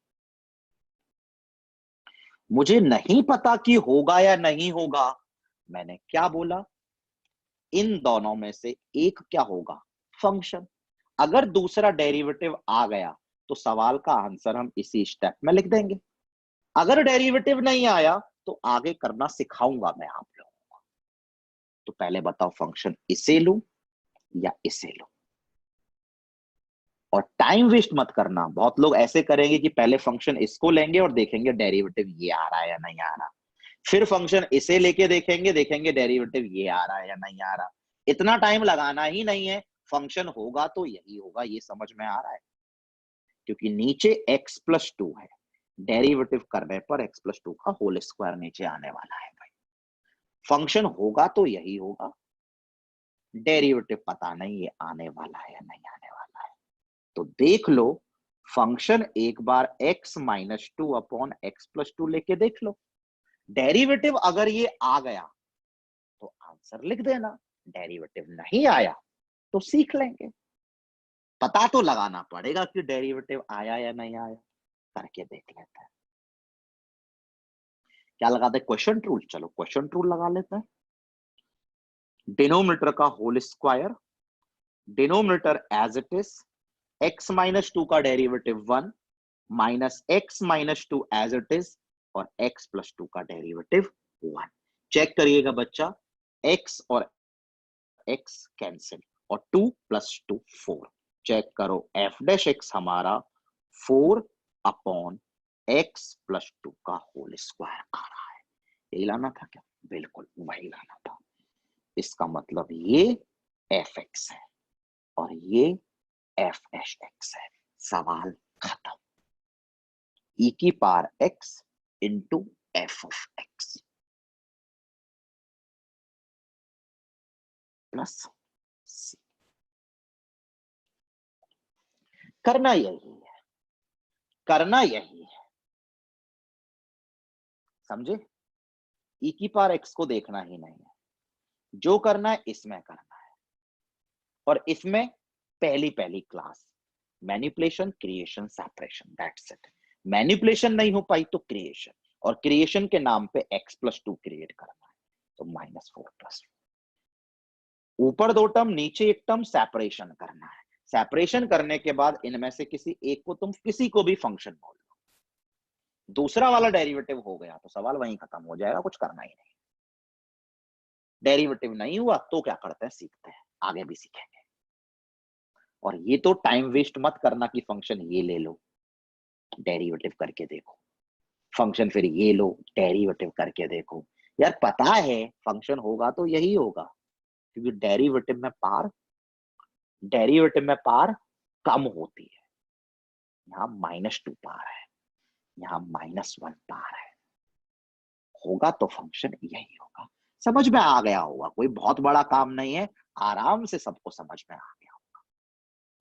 मुझे नहीं पता कि होगा या नहीं होगा, मैंने क्या बोला? इन दोनों में से एक क्या होगा? फंक्शन। अगर दूसरा डेरिवेटिव आ गया तो सवाल का आंसर हम इसी स्टेप में लिख देंगे। अगर डेरिवेटिव नहीं आया तो आगे करना सिखाऊंगा मैं आप लोगों को। तो पहले बताओ, फंक्शन इसे लूं या इसे लूं? और टाइम वेस्ट मत करना। बहुत लोग ऐसे करेंगे कि पहले फंक्शन इसको लेंगे और देखेंगे डेरिवेटिव ये आ रहा है या नहीं आ रहा, फिर फंक्शन इसे लेके देखेंगे, देखेंगे डेरिवेटिव ये आ रहा है या नहीं आ रहा। इतना टाइम लगाना ही नहीं है, फंक्शन होगा तो यही होगा, ये समझ में आ रहा है? क्योंकि नीचे x+2 है, डेरिवेटिव करने पर x+2 का होल स्क्वायर नीचे आने वाला है भाई। फंक्शन होगा तो यही होगा, डेरिवेटिव पता नहीं ये आने वाला है या नहीं आने वाला है। तो देख लो, फंक्शन एक बार x-2 अपॉन x+2 लेके देख लो। डेरिवेटिव अगर ये आ गया तो आंसर लिख देना, डेरिवेटिव नहीं आया तो सीख लेंगे। पता तो लगाना पड़ेगा कि डेरिवेटिव आया या नहीं आया, करके देख लेते हैं। क्या लगाते हैं? Question rule. चलो क्वेश्चन रूल लगा लेते हैं। डिनोमिनेटर का whole square, denominator as it is, x-2 का derivative 1 minus x-2 as it is, और x+2 का डेरिवेटिव 1। चेक करिएगा बच्चा, x और x कैंसिल, और 2 + 2 4। चेक करो, f' हमारा 4 अपॉन x+2 का होल स्क्वायर आ रहा है। यही लाना था क्या? बिल्कुल वही लाना था। इसका मतलब ये fx है और ये f'(x) है। सवाल खत्म। e⁻x into f(x) plus c। करना यही है, करना यही है, समझे? e⁻x को देखना ही नहीं है, जो करना है इसमें करना है। और इसमें पहली पहली class manipulation, creation, separation, that's it. Manipulation नहीं हो पाई तो क्रिएशन, और क्रिएशन के नाम पे x+2 क्रिएट करना है, तो -4 + 4। ऊपर 2 टर्म, नीचे 1 टर्म, सेपरेशन करना है। सेपरेशन करने के बाद इनमें से किसी एक को तुम किसी को भी फंक्शन बोल लो, दूसरा वाला डेरिवेटिव हो गया तो सवाल वहीं खत्म हो जाएगा, कुछ करना ही नहीं। डेरिवेटिव नहीं हुआ तो क्या करते हैं? सीखते हैं, आगे भी सीखेंगे। और ये तो टाइम वेस्ट मत करना कि फंक्शन ये ले लो डेरिवेटिव करके देखो, फंक्शन फिर ये लो डेरिवेटिव करके देखो। यार पता है फंक्शन होगा तो यही होगा, क्योंकि डेरिवेटिव में पार कम होती है। यहाँ -2 पार है, यहाँ -1 पार है, होगा तो फंक्शन यही होगा। समझ में आ गया होगा, कोई बहुत बड़ा काम नहीं है, आराम से सबको समझ में आ गया होगा।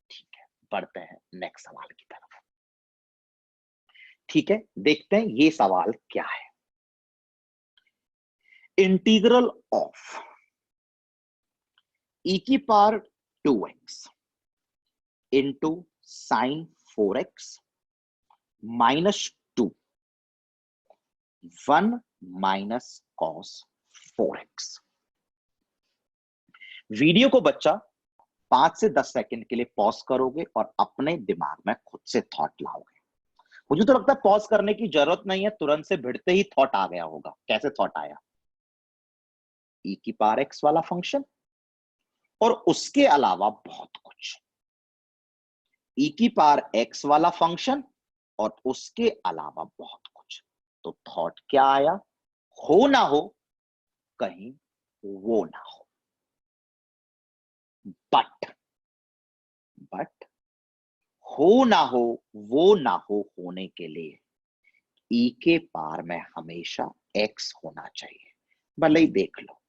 ठीक है, बढ़ते हैं नेक्स्ट सवाल की तरफ। ठीक है, देखते हैं ये सवाल क्या है। इंटीग्रल ऑफ e की power 2x into sine 4x -2 1 minus cos 4x। Video को बच्चा 5 से 10 सेकंड के लिए पॉज करोगे और अपने दिमाग में खुद से थॉट लाओगे। मुझे तो लगता है पॉज करने की जरूरत नहीं है, तुरंत से भिड़ते ही थॉट आ गया होगा। कैसे थॉट आया? e की पावर x वाला फंक्शन और उसके अलावा बहुत कुछ। e की पावर x वाला फंक्शन और उसके अलावा बहुत कुछ। तो थॉट क्या आया? हो ना हो कहीं वो ना हो, बट हो ना हो वो ना हो होने के लिए e के पावर में हमेशा x होना चाहिए। भले ही देख लो,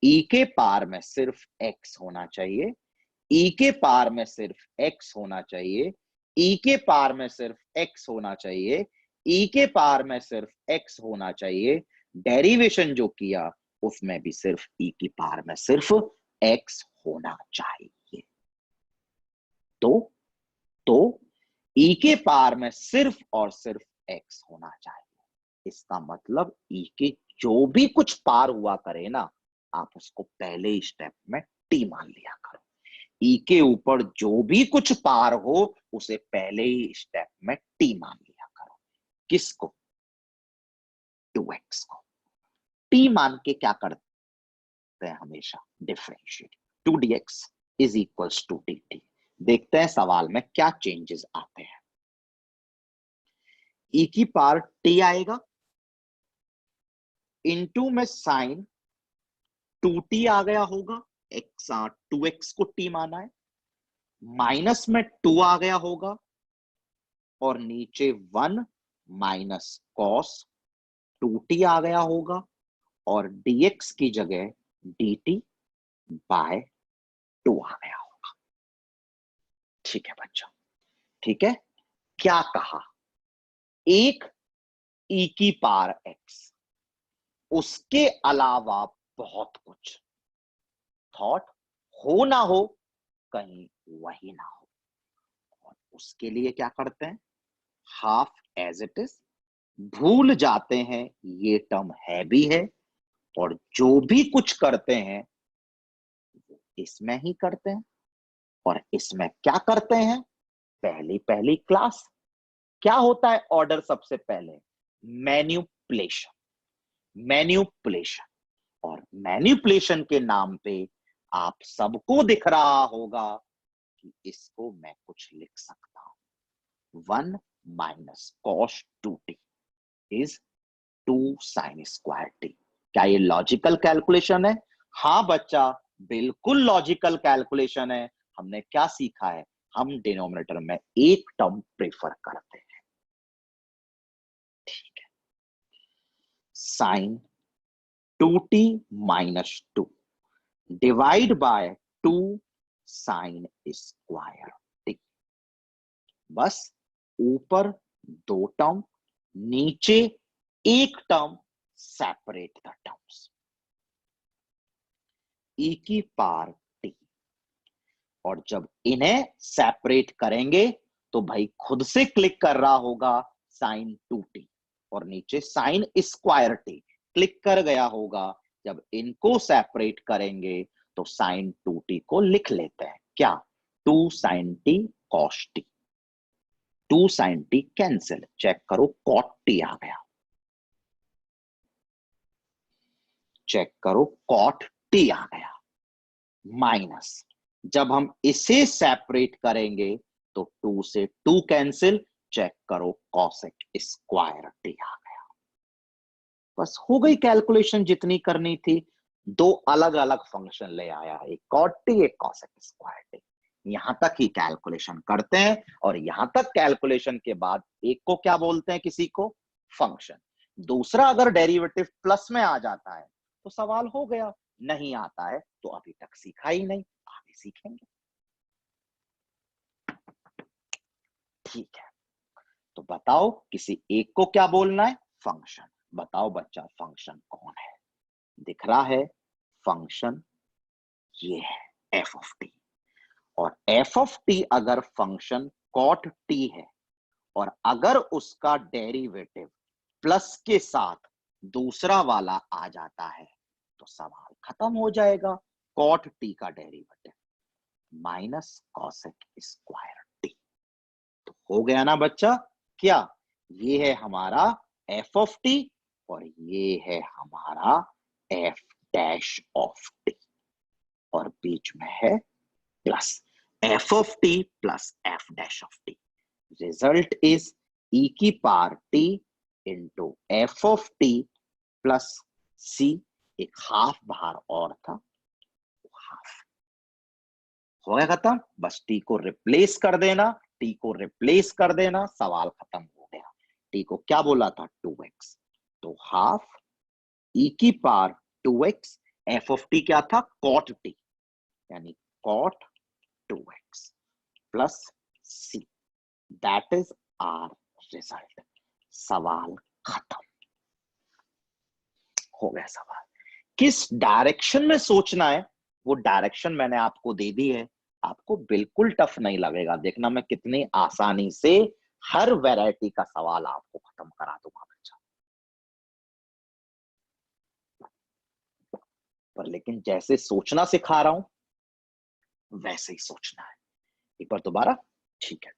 e के पावर में सिर्फ x होना चाहिए, e के पावर में सिर्फ x होना चाहिए, e के पावर में सिर्फ x होना चाहिए, e के पावर में सिर्फ x होना चाहिए। डेरिवेशन जो किया उसमें भी सिर्फ e की पावर में सिर्फ x होना चाहिए। तो e के पावर में सिर्फ और सिर्फ x होना चाहिए। इसका मतलब e के जो भी कुछ पार हुआ करे ना, आप उसको पहले ही स्टेप में t मान लिया करो। e के ऊपर जो भी कुछ पार हो उसे पहले ही स्टेप में t मान लिया करो। किसको? 2x को। t मान के क्या करते हैं हमेशा? Differentiate. 2dx is equals to dt। देखते हैं सवाल में क्या चेंजेस आते हैं। e की पावर t आएगा, इनटू में साइन 2t आ गया होगा, x 2x को t माना है, माइनस में 2 आ गया होगा और नीचे 1 माइनस कॉस 2t आ गया होगा और dx की जगह dt बाय 2 आ गया होगा। ठीक है बच्चों, ठीक है। क्या कहा? एक e की पावर x, उसके अलावा बहुत कुछ। थॉट हो ना हो कहीं वही ना हो, और उसके लिए क्या करते हैं? हाफ एज इट इज, भूल जाते हैं ये टर्म है भी है, और जो भी कुछ करते हैं इसमें ही करते हैं। और इसमें क्या करते हैं? पहली पहली क्लास क्या होता है? ऑर्डर सबसे पहले मैन्युपुलेशन। मैन्युपुलेशन और मैन्युपुलेशन के नाम पे आप सबको दिख रहा होगा कि इसको मैं कुछ लिख सकता हूं। 1 minus cos 2t is 2 sine square T. क्या ये लॉजिकल कैलकुलेशन है? हाँ बच्चा, बिल्कुल लॉजिकल कैलकुलेशन है। हमने क्या सीखा है? हम डिनोमिनेटर में एक टर्म प्रेफर करते हैं। ठीक है, sine 2t minus 2 divide by 2 sine square t. बस ऊपर 2 टर्म, नीचे एक term, separate the terms. e की पावर t, और जब इन्हें सेपरेट करेंगे तो भाई खुद से क्लिक कर रहा होगा साइन 2t, और नीचे साइन स्क्वायर टी क्लिक कर गया होगा। जब इनको सेपरेट करेंगे तो साइन 2t को लिख लेते हैं। क्या? 2 sine t cos t। 2 sine t cancel, check करो कॉट t आ गया। चेक करो कॉट t आ गया, माइनस जब हम इसे सेपरेट करेंगे तो 2 से 2 कैंसिल, चेक करो कॉसेक स्क्वायर टी आ गया। बस हो गई कैलकुलेशन जितनी करनी थी। दो अलग अलग फंक्शन ले आया, एक कॉट टी एक कॉसेक स्क्वायर टी। यहां तक ही कैलकुलेशन करते हैं और यहां तक कैलकुलेशन के बाद एक को क्या बोलते हैं, किसी को फंक्शन। दूसरा अगर डेरिवेटिव प्लस में आ जाता है तो सवाल हो गया, नहीं आता है तो अभी तक सीखा ही नहीं, आगे सीखेंगे। ठीक है, तो बताओ किसी एक को क्या बोलना है, फंक्शन। बताओ बच्चा फंक्शन कौन है। दिख रहा है फंक्शन ये है एफ ऑफ टी। और एफ ऑफ टी अगर फंक्शन कॉट टी है और अगर उसका डेरिवेटिव प्लस के साथ दूसरा वाला आ जाता है तो सवाल खत्म हो जाएगा। कॉट टी का derivative minus cosec square T. तो हो गया ना बच्चा, क्या ये है हमारा एफ ऑफ टी और ये है हमारा एफ डैश ऑफ टी और बीच में है plus f of t plus f dash of t. Result is e की power t into f of t plus c. एक हाफ बाहर और था, हाफ हो गया खत्म। बस टी को रिप्लेस कर देना, टी को रिप्लेस कर देना, सवाल खत्म हो गया। टी को क्या बोला था 2x, तो हाफ ई की power 2x। F of t क्या था, कॉट टी, यानी cot 2x plus c. That is our result. सवाल खत्म हो गया। सवाल किस डायरेक्शन में सोचना है वो डायरेक्शन मैंने आपको दे दी है। आपको बिल्कुल टफ नहीं लगेगा, देखना मैं कितनी आसानी से हर वैरायटी का सवाल आपको खत्म करा दूंगा बच्चा। पर लेकिन जैसे सोचना सिखा रहा हूं वैसे ही सोचना है। एक बार दोबारा, ठीक है।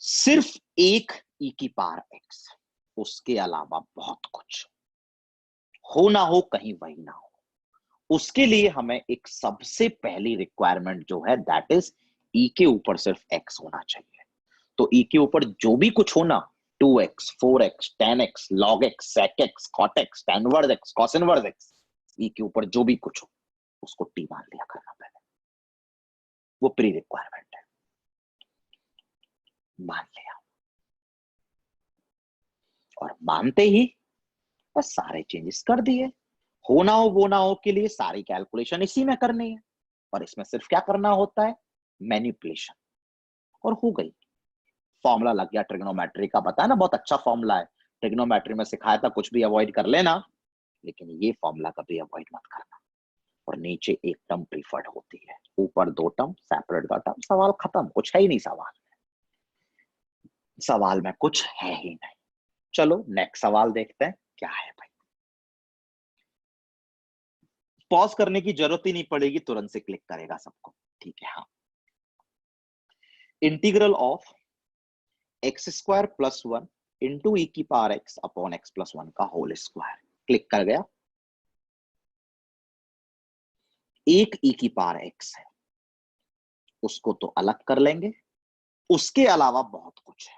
सिर्फ एक ई की पावर एक्स, उसके अलावा बहुत कुछ हो ना हो, कहीं वही ना हो। उसके लिए हमें एक सबसे पहली रिक्वायरमेंट जो है दैट इज ई के ऊपर सिर्फ एक्स होना चाहिए। तो ई के ऊपर जो भी कुछ हो ना, 2x 4x tan x log x sec x cot x tan inverse x cos inverse x, ई के ऊपर जो भी कुछ हो उसको टी मान लिया करना पहले। वो प्री रिक्वायरमेंट है, मान लिया। और मानते ही बस सारे चेंजेस कर दिए। हो ना हो वो ना हो के लिए सारी कैलकुलेशन इसी में करनी है और इसमें सिर्फ क्या करना होता है, मैनिपुलेशन, और हो गई। फॉर्मूला लग गया ट्रिग्नोमेट्री का, पता है ना, बहुत अच्छा फॉर्मूला है। ट्रिग्नोमेट्री में सिखाया था, कुछ भी अवॉइड कर लेना, लेकिन ये फॉर्मूला कभी अवॉइड मत करना। और नीचे एक टर्म प्रीफर्ड होती है, ऊपर दो टर्म सेपरेट का टर्म। सवाल खत्म, कुछ है ही नहीं सवाल। सवाल में कुछ है ही नहीं। चलो नेक्स्ट सवाल देखते हैं क्या है भाई। पॉज करने की जरूरत ही नहीं पड़ेगी, तुरंत से क्लिक करेगा सबको। ठीक है, हाँ। Integral of x square plus 1 into e की power x upon x plus 1 का होल स्क्वायर। क्लिक कर गया। एक ई की पावर एक्स है, उसको तो अलग कर लेंगे, उसके अलावा बहुत कुछ है।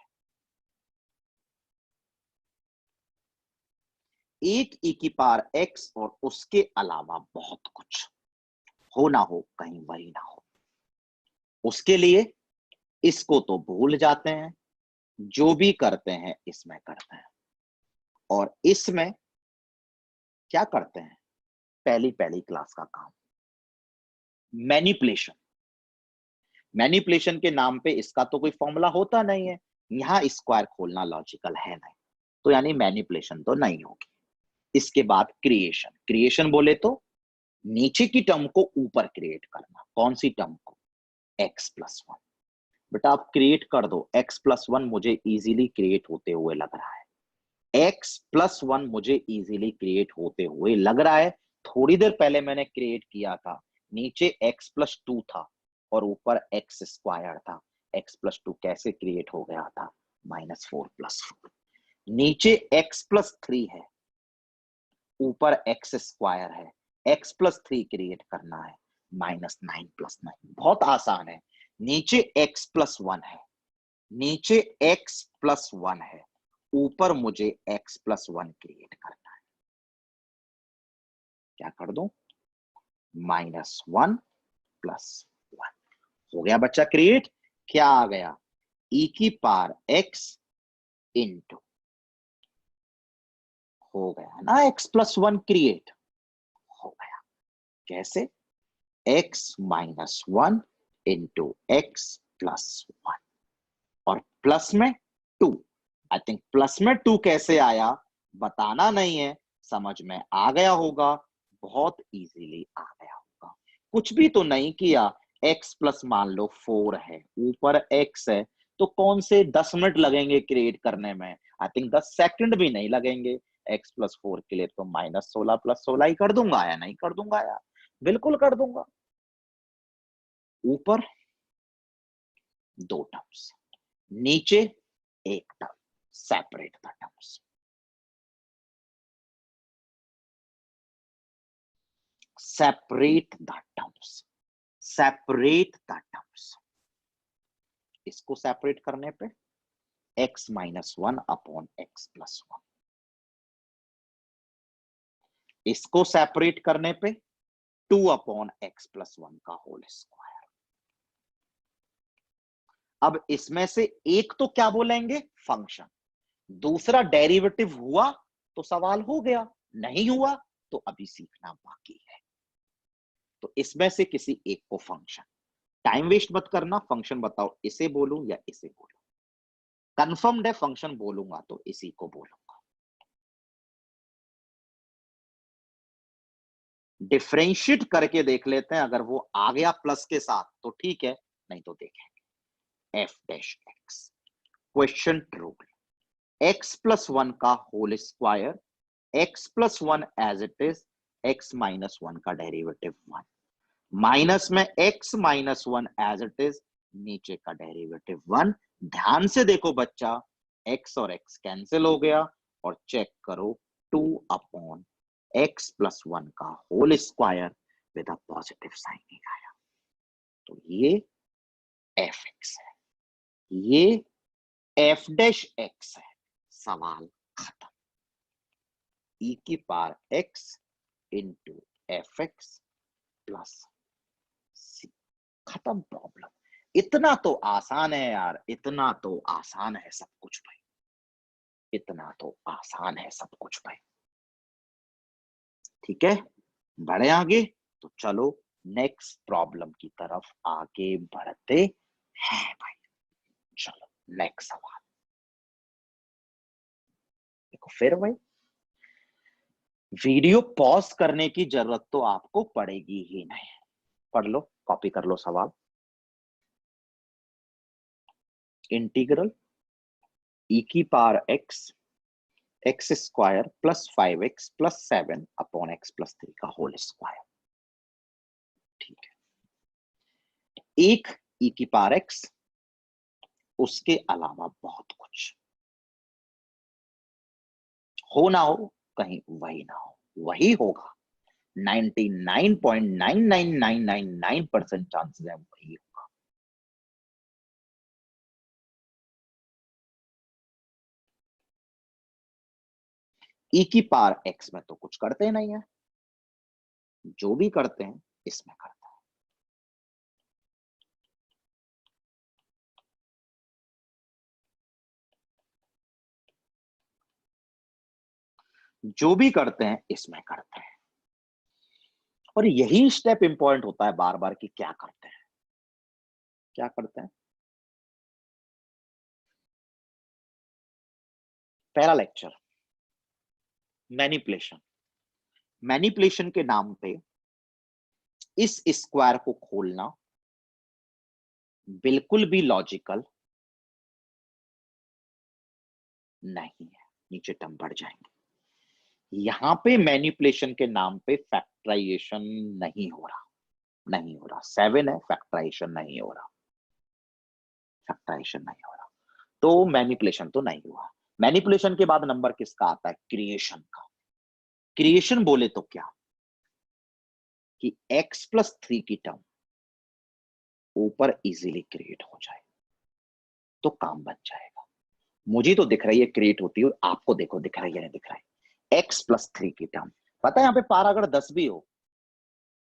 एक ई की पावर एक्स और उसके अलावा बहुत कुछ हो ना हो, कहीं वही ना हो। उसके लिए इसको तो भूल जाते हैं, जो भी करते हैं इसमें करते हैं। और इसमें क्या करते हैं, पहली पहली क्लास का काम, मैनिपुलेशन। मैनिपुलेशन के नाम पे इसका तो कोई फॉर्मूला होता नहीं है, यहां स्क्वायर खोलना लॉजिकल है नहीं, तो यानी मैनिपुलेशन तो नहीं होगी। इसके बाद क्रिएशन। क्रिएशन बोले तो नीचे की टर्म को ऊपर क्रिएट करना। कौन सी टर्म को, एक्स प्लस 1। बेटा आप क्रिएट कर दो, एक्स प्लस 1 मुझे इजीली क्रिएट होते हुए लग रहा है। एक्स प्लस 1 मुझे इजीली क्रिएट होते हुए लग रहा है। थोड़ी देर पहले मैंने क्रिएट किया था, नीचे एक्स प्लस 2 था और ऊपर एक्स स्क्वायर था। एक्स प्लस 2 कैसे क्रिएट हो गया था, -4 + 4। नीचे एक्स प्लस 3 है, ऊपर एक्स स्क्वायर है। x+3 क्रिएट करना है, -9 + 9, बहुत आसान है। नीचे x+1 है, नीचे x+1 है, ऊपर मुझे x+1 क्रिएट करना है। क्या कर दूं? -1 + 1 हो गया बच्चा क्रिएट। क्या आ गया? e⁻x इंटू, हो गया ना x+1 क्रिएट, हो गया। कैसे? x-1 इंटू x+1 और प्लस में 2। आई थिंक प्लस में 2 कैसे आया बताना नहीं है, समझ में आ गया होगा, बहुत इजीली आ गया होगा। कुछ भी तो नहीं किया, x प्लस मान लो 4 है, ऊपर x है, तो कौन से 10 मिनट लगेंगे क्रिएट करने में? आई थिंक 10 सेकंड भी नहीं लगेंगे। x+4 के लिए तो -16 + 16 ही कर दूंगा, या नहीं कर दूंगा यार? बिल्कुल कर दूंगा। ऊपर 2 टर्म्स, नीचे 1 term, separate the terms. Separate the terms, separate the terms. इसको सेपरेट करने पे x-1 अपॉन x+1, इसको सेपरेट करने पे 2 अपॉन x+1 का होल स्क्वायर। अब इसमें से एक तो क्या बोलेंगे? फंक्शन। दूसरा डेरिवेटिव हुआ तो सवाल हो गया, नहीं हुआ तो अभी सीखना बाकी है। तो इसमें से किसी एक को फंक्शन, टाइम वेस्ट मत करना, फंक्शन बताओ, इसे बोलूं या इसे बोलूं? कंफर्म्ड है फंक्शन बोलूंगा तो इसी को बोलूंगा। डिफरेंशिएट करके देख लेते हैं, अगर वो आ गया प्लस के साथ तो ठीक है, नहीं तो देखेंगे। f'(x) क्वेश्चन रूल, x+1 का whole square, x+1 as it is, x-1 का डेरिवेटिव 1, माइनस में x-1 एज इट इज, नीचे का डेरिवेटिव 1। ध्यान से देखो बच्चा, x और x कैंसिल हो गया, और चेक करो 2 अपॉन x+1 का whole square with a positive sign ही आया। तो ये f(x) है, ये f'(x) है। सवाल खत्म। e⁻x into f(x) plus c, खत्म प्रॉब्लम। इतना तो आसान है यार, इतना तो आसान है सब कुछ भाई, इतना तो आसान है सब कुछ भाई। ठीक है, बढ़े आगे। तो चलो नेक्स्ट प्रॉब्लम की तरफ आगे बढ़ते हैं भाई। चलो नेक्स्ट सवाल देखो। फिर भाई वीडियो पॉज करने की जरूरत तो आपको पड़ेगी ही नहीं, पढ़ लो, कॉपी कर लो सवाल। Integral e⁻x x² + 5x + 7 upon x+3 का होल स्क्वायर। ठीक है, एक e⁻x, उसके अलावा बहुत कुछ हो ना हो, कहीं वही ना हो, वही होगा। 99.99999% चांसेस है वही होगा। e⁻x में तो कुछ करते नहीं है, जो भी करते हैं इसमें करते हैं। जो भी करते हैं इसमें करते हैं, और यही स्टेप इंपॉर्टेंट होता है बार बार कि क्या करते हैं, क्या करते हैं। पहला लेक्चर मैनिपुलेशन, मैनिपुलेशन के नाम पे इस स्क्वायर को खोलना बिल्कुल भी लॉजिकल नहीं है, नीचे टर्म बढ़ जाएंगे। यहां पे मैनिपुलेशन के नाम पे फैक्टराइजेशन नहीं हो रहा, नहीं हो रहा। 7 है, फैक्टराइजेशन नहीं हो रहा, फैक्टराइजेशन नहीं हो रहा, तो मैनिपुलेशन तो नहीं हुआ। मैनिपुलेशन के बाद नंबर किसका आता है? क्रिएशन का। क्रिएशन बोले तो क्या? कि x+3 की टर्म ऊपर इजीली क्रिएट हो जाए तो काम बन जाएगा। मुझे तो दिख रही है क्रिएट होती है, आपको देखो दिख रहा है या नहीं दिख रहा है। x+3 की टर्म, पता है यहाँ पे पार अगर 10 भी हो,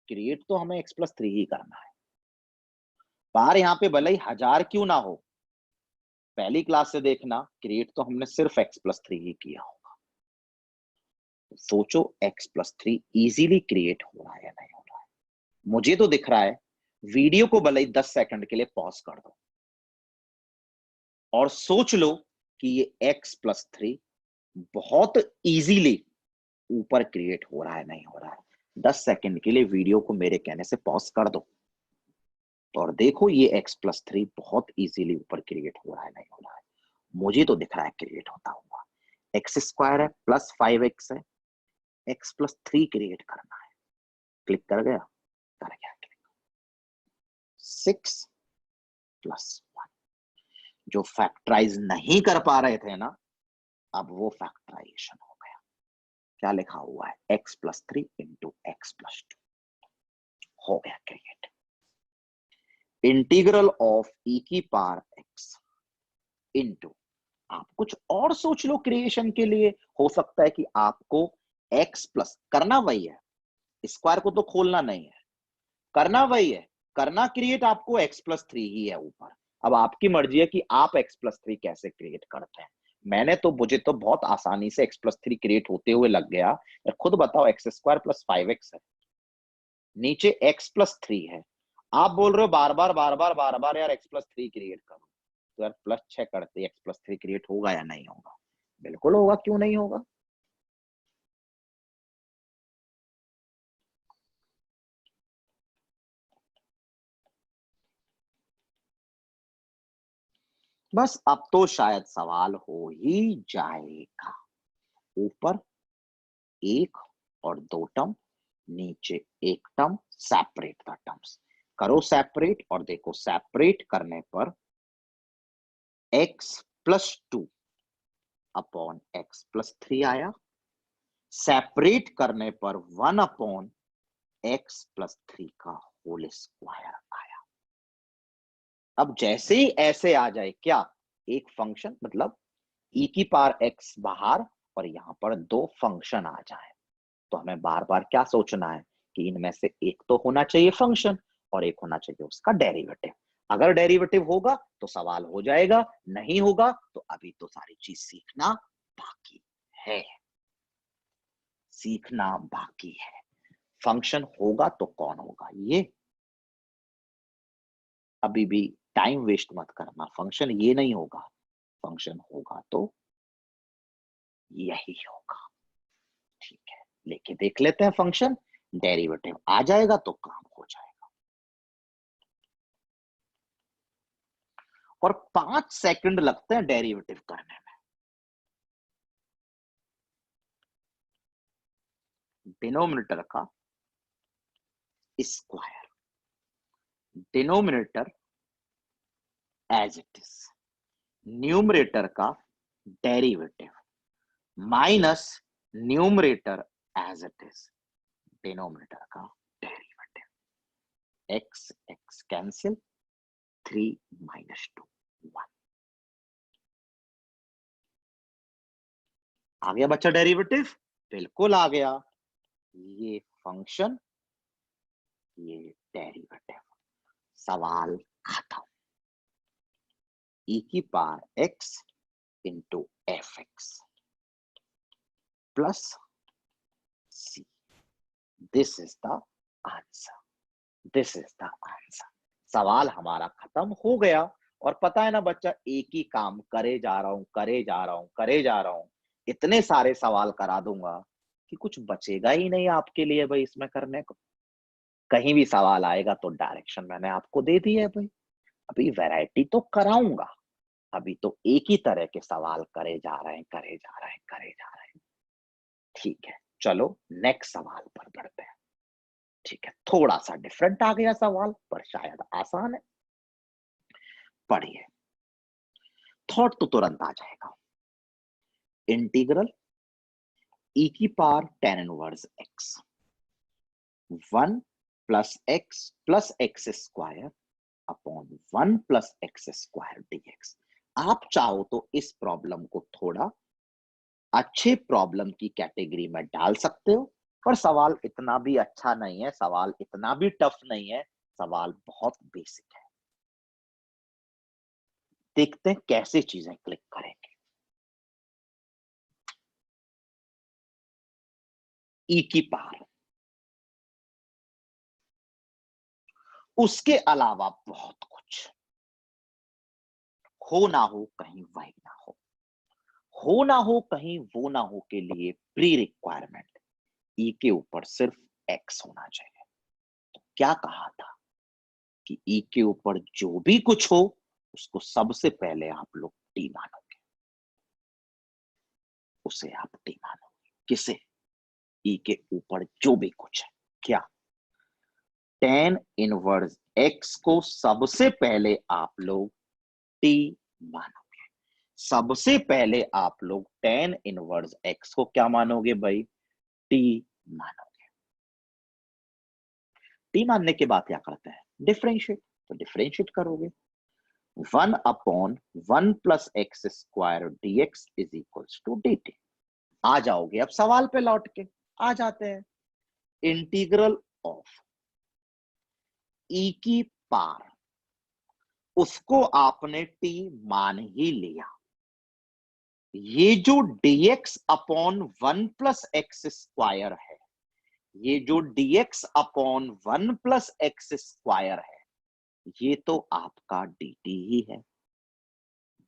क्रिएट तो हमें x+3 ही करना है। पार यहाँ पे भले ही 1000 क्यों ना हो, पहली क्लास से देखना क्रिएट तो हमने सिर्फ x+3 ही किया होगा। सोचो x+3 इजीली क्रिएट हो रहा है या नहीं हो रहा है। मुझे तो दिख रहा है। वीडियो को भले ही 10 सेकंड के लिए पॉज कर दो और सोच लो कि ये x+3 बहुत इजीली ऊपर क्रिएट हो रहा है नहीं हो रहा है। 10 सेकंड के लिए वीडियो को मेरे कहने से पॉज कर दो और देखो ये x+3 बहुत इजीली ऊपर क्रिएट हो रहा है नहीं हो रहा है। मुझे तो दिख रहा है क्रिएट होता हुआ। x² है प्लस 5x है, x+3 क्रिएट करना है। क्लिक कर गया, कर गया क्लिक। 6+1 जो फैक्टराइज नहीं कर पा रहे थे ना, अब वो फैक्टराइजेशन हो गया। क्या लिखा हुआ है? x+3 इंटू x+2 हो गया क्रिएट। इंटीग्रल ऑफ e की पावर x इंटू, आप कुछ और सोच लो क्रिएशन के लिए। हो सकता है कि आपको x प्लस करना वही है, स्क्वायर को तो खोलना नहीं है, करना वही है, करना क्रिएट आपको x+3 ही है ऊपर। अब आपकी मर्जी है कि आप x+3 कैसे क्रिएट करते हैं। मुझे तो बहुत आसानी से x+3 क्रिएट होते हुए लग गया। खुद बताओ, x² प्लस 5x है, नीचे x+3 है, आप बोल रहे हो बार बार यार x+3 क्रिएट करो। तो यार +6 करते x+3 क्रिएट होगा या नहीं होगा? बिल्कुल होगा, क्यों नहीं होगा। बस अब तो शायद सवाल हो ही जाएगा। ऊपर 1 और 2 टर्म, नीचे 1 टर्म, सेपरेट द टर्म्स। करो सेपरेट और देखो सेपरेट करने पर x+2 अपॉन x+3 आया, सेपरेट करने पर 1 अपॉन x+3 का होल स्क्वायर आया। अब जैसे ही ऐसे आ जाए क्या, एक फंक्शन मतलब e की पावर x बाहर और यहां पर 2 फंक्शन आ जाए, तो हमें बार बार क्या सोचना है कि इनमें से एक तो होना चाहिए फंक्शन और एक होना चाहिए उसका डेरिवेटिव। अगर डेरिवेटिव होगा तो सवाल हो जाएगा, नहीं होगा तो अभी तो सारी चीज सीखना बाकी है, सीखना बाकी है। फंक्शन होगा तो कौन होगा ये, अभी भी टाइम वेस्ट मत करना। फंक्शन ये नहीं होगा, फंक्शन होगा तो यही होगा। ठीक है, लेके देख लेते हैं फंक्शन। डेरिवेटिव आ जाएगा तो काम हो जाएगा। और 5 सेकंड लगते हैं डेरिवेटिव करने में। डिनोमिनेटर का square, denominator as it is, numerator का derivative minus numerator as it is, denominator का डेरिवेटिव। x x cancel, 3 - 2 1। आ गया बच्चा डेरिवेटिव? बिल्कुल आ गया। ये फंक्शन, ये डेरिवेटिव, सवाल खत्म। e की power x into f x plus c, this is the answer, this is the answer. सवाल हमारा खत्म हो गया। और पता है ना बच्चा, एक ही काम करे जा रहा हूं, करे जा रहा हूं, करे जा रहा हूं, इतने सारे सवाल करा दूंगा कि कुछ बचेगा ही नहीं आपके लिए भाई इसमें करने को। कहीं भी सवाल आएगा तो डायरेक्शन मैंने आपको दे दी है भाई। अभी वैरायटी तो कराऊंगा, अभी तो एक ही तरह के सवाल करे जा रहे हैं, करे जा रहे हैं, करे जा रहे हैं। ठीक है, चलो नेक्स्ट सवाल पर बढ़ते हैं। ठीक है, थोड़ा सा डिफरेंट आ गया सवाल पर शायद आसान है। पढ़िए, थॉट तो तुरंत आ जाएगा। इंटीग्रल e की power tan inverse x 1 plus x square upon 1 plus x square dx। आप चाहो तो इस प्रॉब्लम को थोड़ा अच्छे प्रॉब्लम की कैटेगरी में डाल सकते हो, पर सवाल इतना भी अच्छा नहीं है, सवाल इतना भी टफ नहीं है, सवाल बहुत बेसिक है। देखते हैं कैसे चीजें क्लिक करेंगे। ई की पावर, उसके अलावा बहुत कुछ, हो ना हो कहीं वही ना हो ना हो कहीं वो ना हो के लिए प्री रिक्वायरमेंट ई के ऊपर सिर्फ एक्स होना चाहिए। तो क्या कहा था कि ई के ऊपर जो भी कुछ हो उसको सबसे पहले आप लोग टी मानोगे, उसे आप टी मानोगे। किसे? ई के ऊपर जो भी कुछ है। क्या? tan इनवर्स एक्स को सबसे पहले आप लोग टी मानोगे। सबसे पहले आप लोग tan इनवर्स एक्स को क्या मानोगे भाई? टी मानोगे। टी मानने के बाद क्या करते हैं? डिफरेंशिएट। तो डिफरेंशिएट करोगे 1 upon 1 plus x square dx is equals to dt। आ जाओगे अब सवाल पे लौट के, आ जाते हैं। इंटीग्रल ऑफ ई की पावर, उसको आपने टी मान ही लिया। ये जो dx upon 1 plus x square है, ये जो dx upon 1 plus x square है, ये तो आपका dt ही है,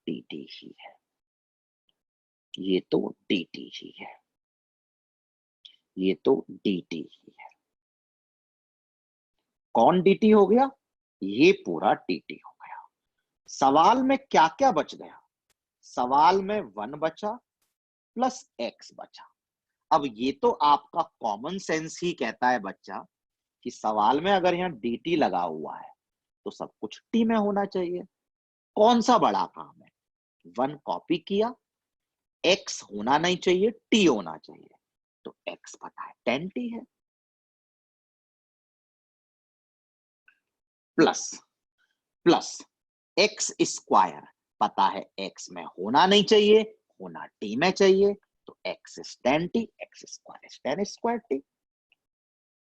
dt ही है, ये तो dt ही है, ये तो dt ही है। कौन dt हो गया? ये पूरा dt हो गया। सवाल में क्या क्या बच गया? सवाल में 1 बचा प्लस x बचा। अब ये तो आपका कॉमन सेंस ही कहता है बच्चा कि सवाल में अगर यहाँ dt लगा हुआ है तो सब कुछ t में होना चाहिए। कौन सा बड़ा काम है? 1 कॉपी किया, x होना नहीं चाहिए, t होना चाहिए। तो x पता है 10t है, प्लस प्लस एक्स स्क्वायर पता है x में होना नहीं चाहिए, होना t में चाहिए। तो x is 10t, x square is 10 square t,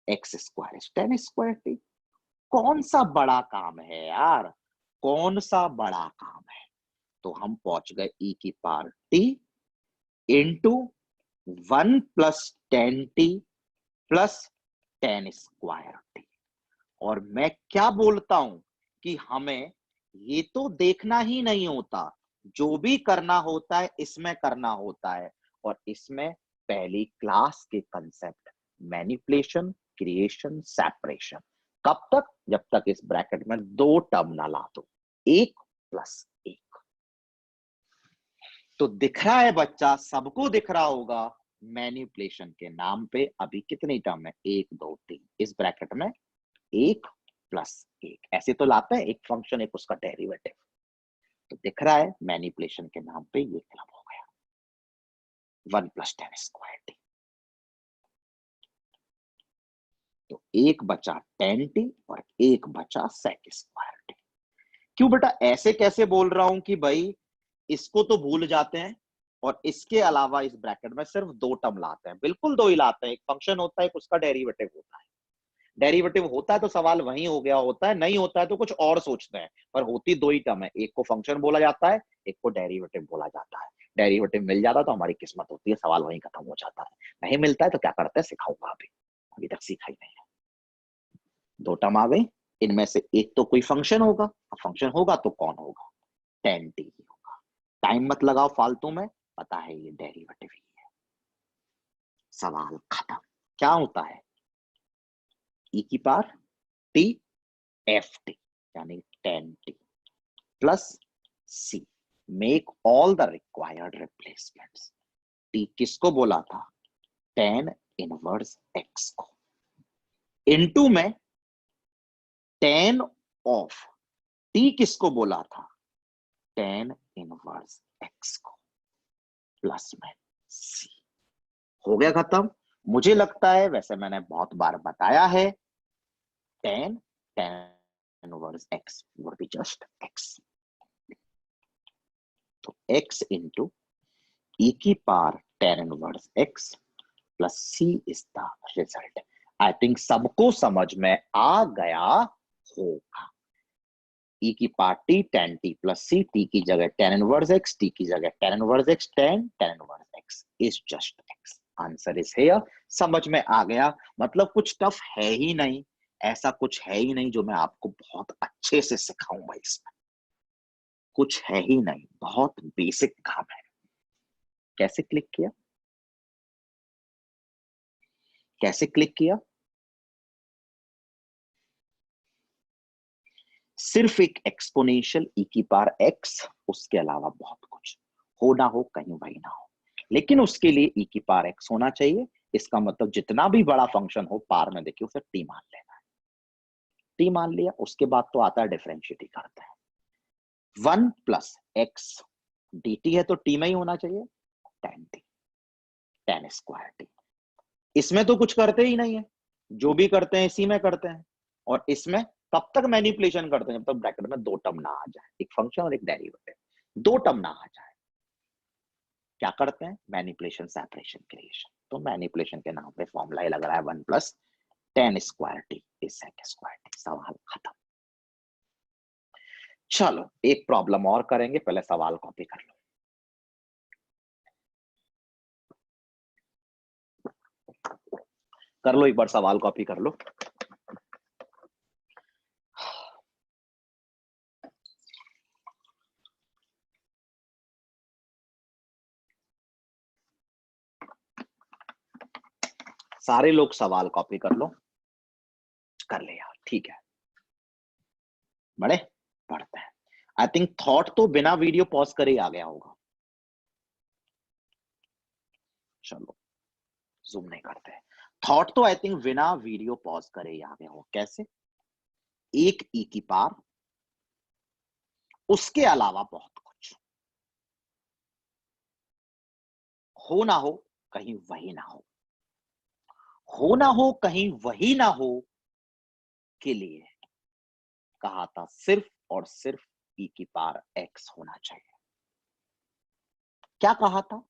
x square is 10 square t। कौन सा बड़ा काम है यार? कौन सा बड़ा काम है? तो हम पहुंच गए e की power t into 1 plus 10t plus 10 square t। और मैं क्या बोलता हूं कि हमें ये तो देखना ही नहीं होता, जो भी करना होता है इसमें करना होता है। और इसमें पहली क्लास के कंसेप्ट मैनिपुलेशन, क्रिएशन, सेपरेशन। कब तक? जब तक इस ब्रैकेट में दो टर्म ना ला दो, एक प्लस एक। तो दिख रहा है बच्चा, सबको दिख रहा होगा मैनिपुलेशन के नाम पे अभी कितनी टर्म है? 1 2 3। इस ब्रैकेट में एक प्लस एक, ऐसे तो लाते हैं एक फंक्शन एक उसका डेरिवेटिव। तो दिख रहा है मैनिपुलेशन के नाम पे ये क्लब हो गया 1 प्लस 10 स्क्वायर टी। तो एक बचा 10t और एक बचा sec स्क्वायर टी। क्यों बेटा ऐसे कैसे बोल रहा हूं कि भाई इसको तो भूल जाते हैं और इसके अलावा इस ब्रैकेट में सिर्फ दो टर्म लाते हैं? बिल्कुल दो ही लाते हैं, एक फंक्शन होता है एक उसका डेरिवेटिव होता है। डेरिवेटिव होता है तो सवाल वहीं हो गया होता है, नहीं होता है तो कुछ और सोचते हैं। पर होती दो ही टर्म है, एक को फंक्शन बोला जाता है, एक को डेरिवेटिव बोला जाता है। डेरिवेटिव मिल जाता है तो हमारी किस्मत होती है, सवाल वहीं खत्म हो जाता है। नहीं मिलता है तो क्या करते हैं? सिखाऊंगा अभी, अभी तक सीखा ही नहीं है। दो टर्म आ गई, इनमें से एक तो कोई फंक्शन होगा, फंक्शन होगा तो कौन होगा? 10t ही होगा। टाइम मत लगाओ फालतू में, पता है ये डेरिवेटिव ही है। सवाल खत्म। क्या होता है? ई की पावर टी एफ टी यानी 10t plus c, make all the required replacements. T किसको बोला था? tan इनवर्स एक्स को। इनटू में tan ऑफ टी किसको बोला था? tan इनवर्स एक्स को, प्लस में सी। हो गया खत्म। मुझे लगता है, वैसे मैंने बहुत बार बताया है tan inverse x would be just x. तो x into e की power tan inverse x plus c is the result. I think सबको समझ में आ गया होगा. e की power t tan t plus c, t की जगह tan इनवर्स x, t की जगह tan inverse x, tan inverse x is just x. Answer is here. समझ में आ गया. मतलब कुछ टफ है ही नहीं, ऐसा कुछ है ही नहीं जो मैं आपको बहुत अच्छे से सिखाऊंगा. इसमें कुछ है ही नहीं, बहुत बेसिक काम है. कैसे क्लिक किया, कैसे क्लिक किया? सिर्फ एक एक्सपोनेंशियल e की पावर x, उसके अलावा बहुत कुछ. हो ना हो कहीं वही ना हो, लेकिन उसके लिए e की पावर x होना चाहिए. इसका मतलब जितना भी बड़ा फंक्शन हो पावर में देखिए उसे t मान लेना है. t मान लिया, उसके बाद तो आता है डिफरेंशिएट ही करते हैं. 1 प्लस एक्स dt है तो t में ही होना चाहिए. tan t, tan square t. इसमें तो कुछ करते ही नहीं है, जो भी करते हैं इसी में करते हैं. और इसमें तब तक मैनिपुलेशन करते हैं जब तक ब्रैकेट में दो टर्म ना आ जाए, एक फंक्शन और एक डेरिवेटिव, दो टर्म ना आ जाए. क्या करते हैं? Manipulation, separation, creation. तो मैनिपुलेशन के नाम पे फॉर्मूला ही लग रहा है 1 plus tan square T is sec square T. सवाल खत्म. चलो एक प्रॉब्लम और करेंगे, पहले सवाल कॉपी कर लो. कर लो एक बार सवाल कॉपी कर लो. सारे लोग सवाल कॉपी कर लो. कर ले यार, ठीक है. बड़े पढ़ते हैं. आई थिंक थॉट तो बिना वीडियो पॉज करे ही आ गया होगा. चलो जूम नहीं करते. थॉट तो आई थिंक बिना वीडियो पॉज करे ही आ गया होगा. कैसे? एक ई की पावर, उसके अलावा बहुत कुछ. हो ना हो कहीं वही ना हो, हो ना हो कहीं वही ना हो के लिए कहा था सिर्फ और सिर्फ ई की पावर एक्स होना चाहिए. क्या कहा था?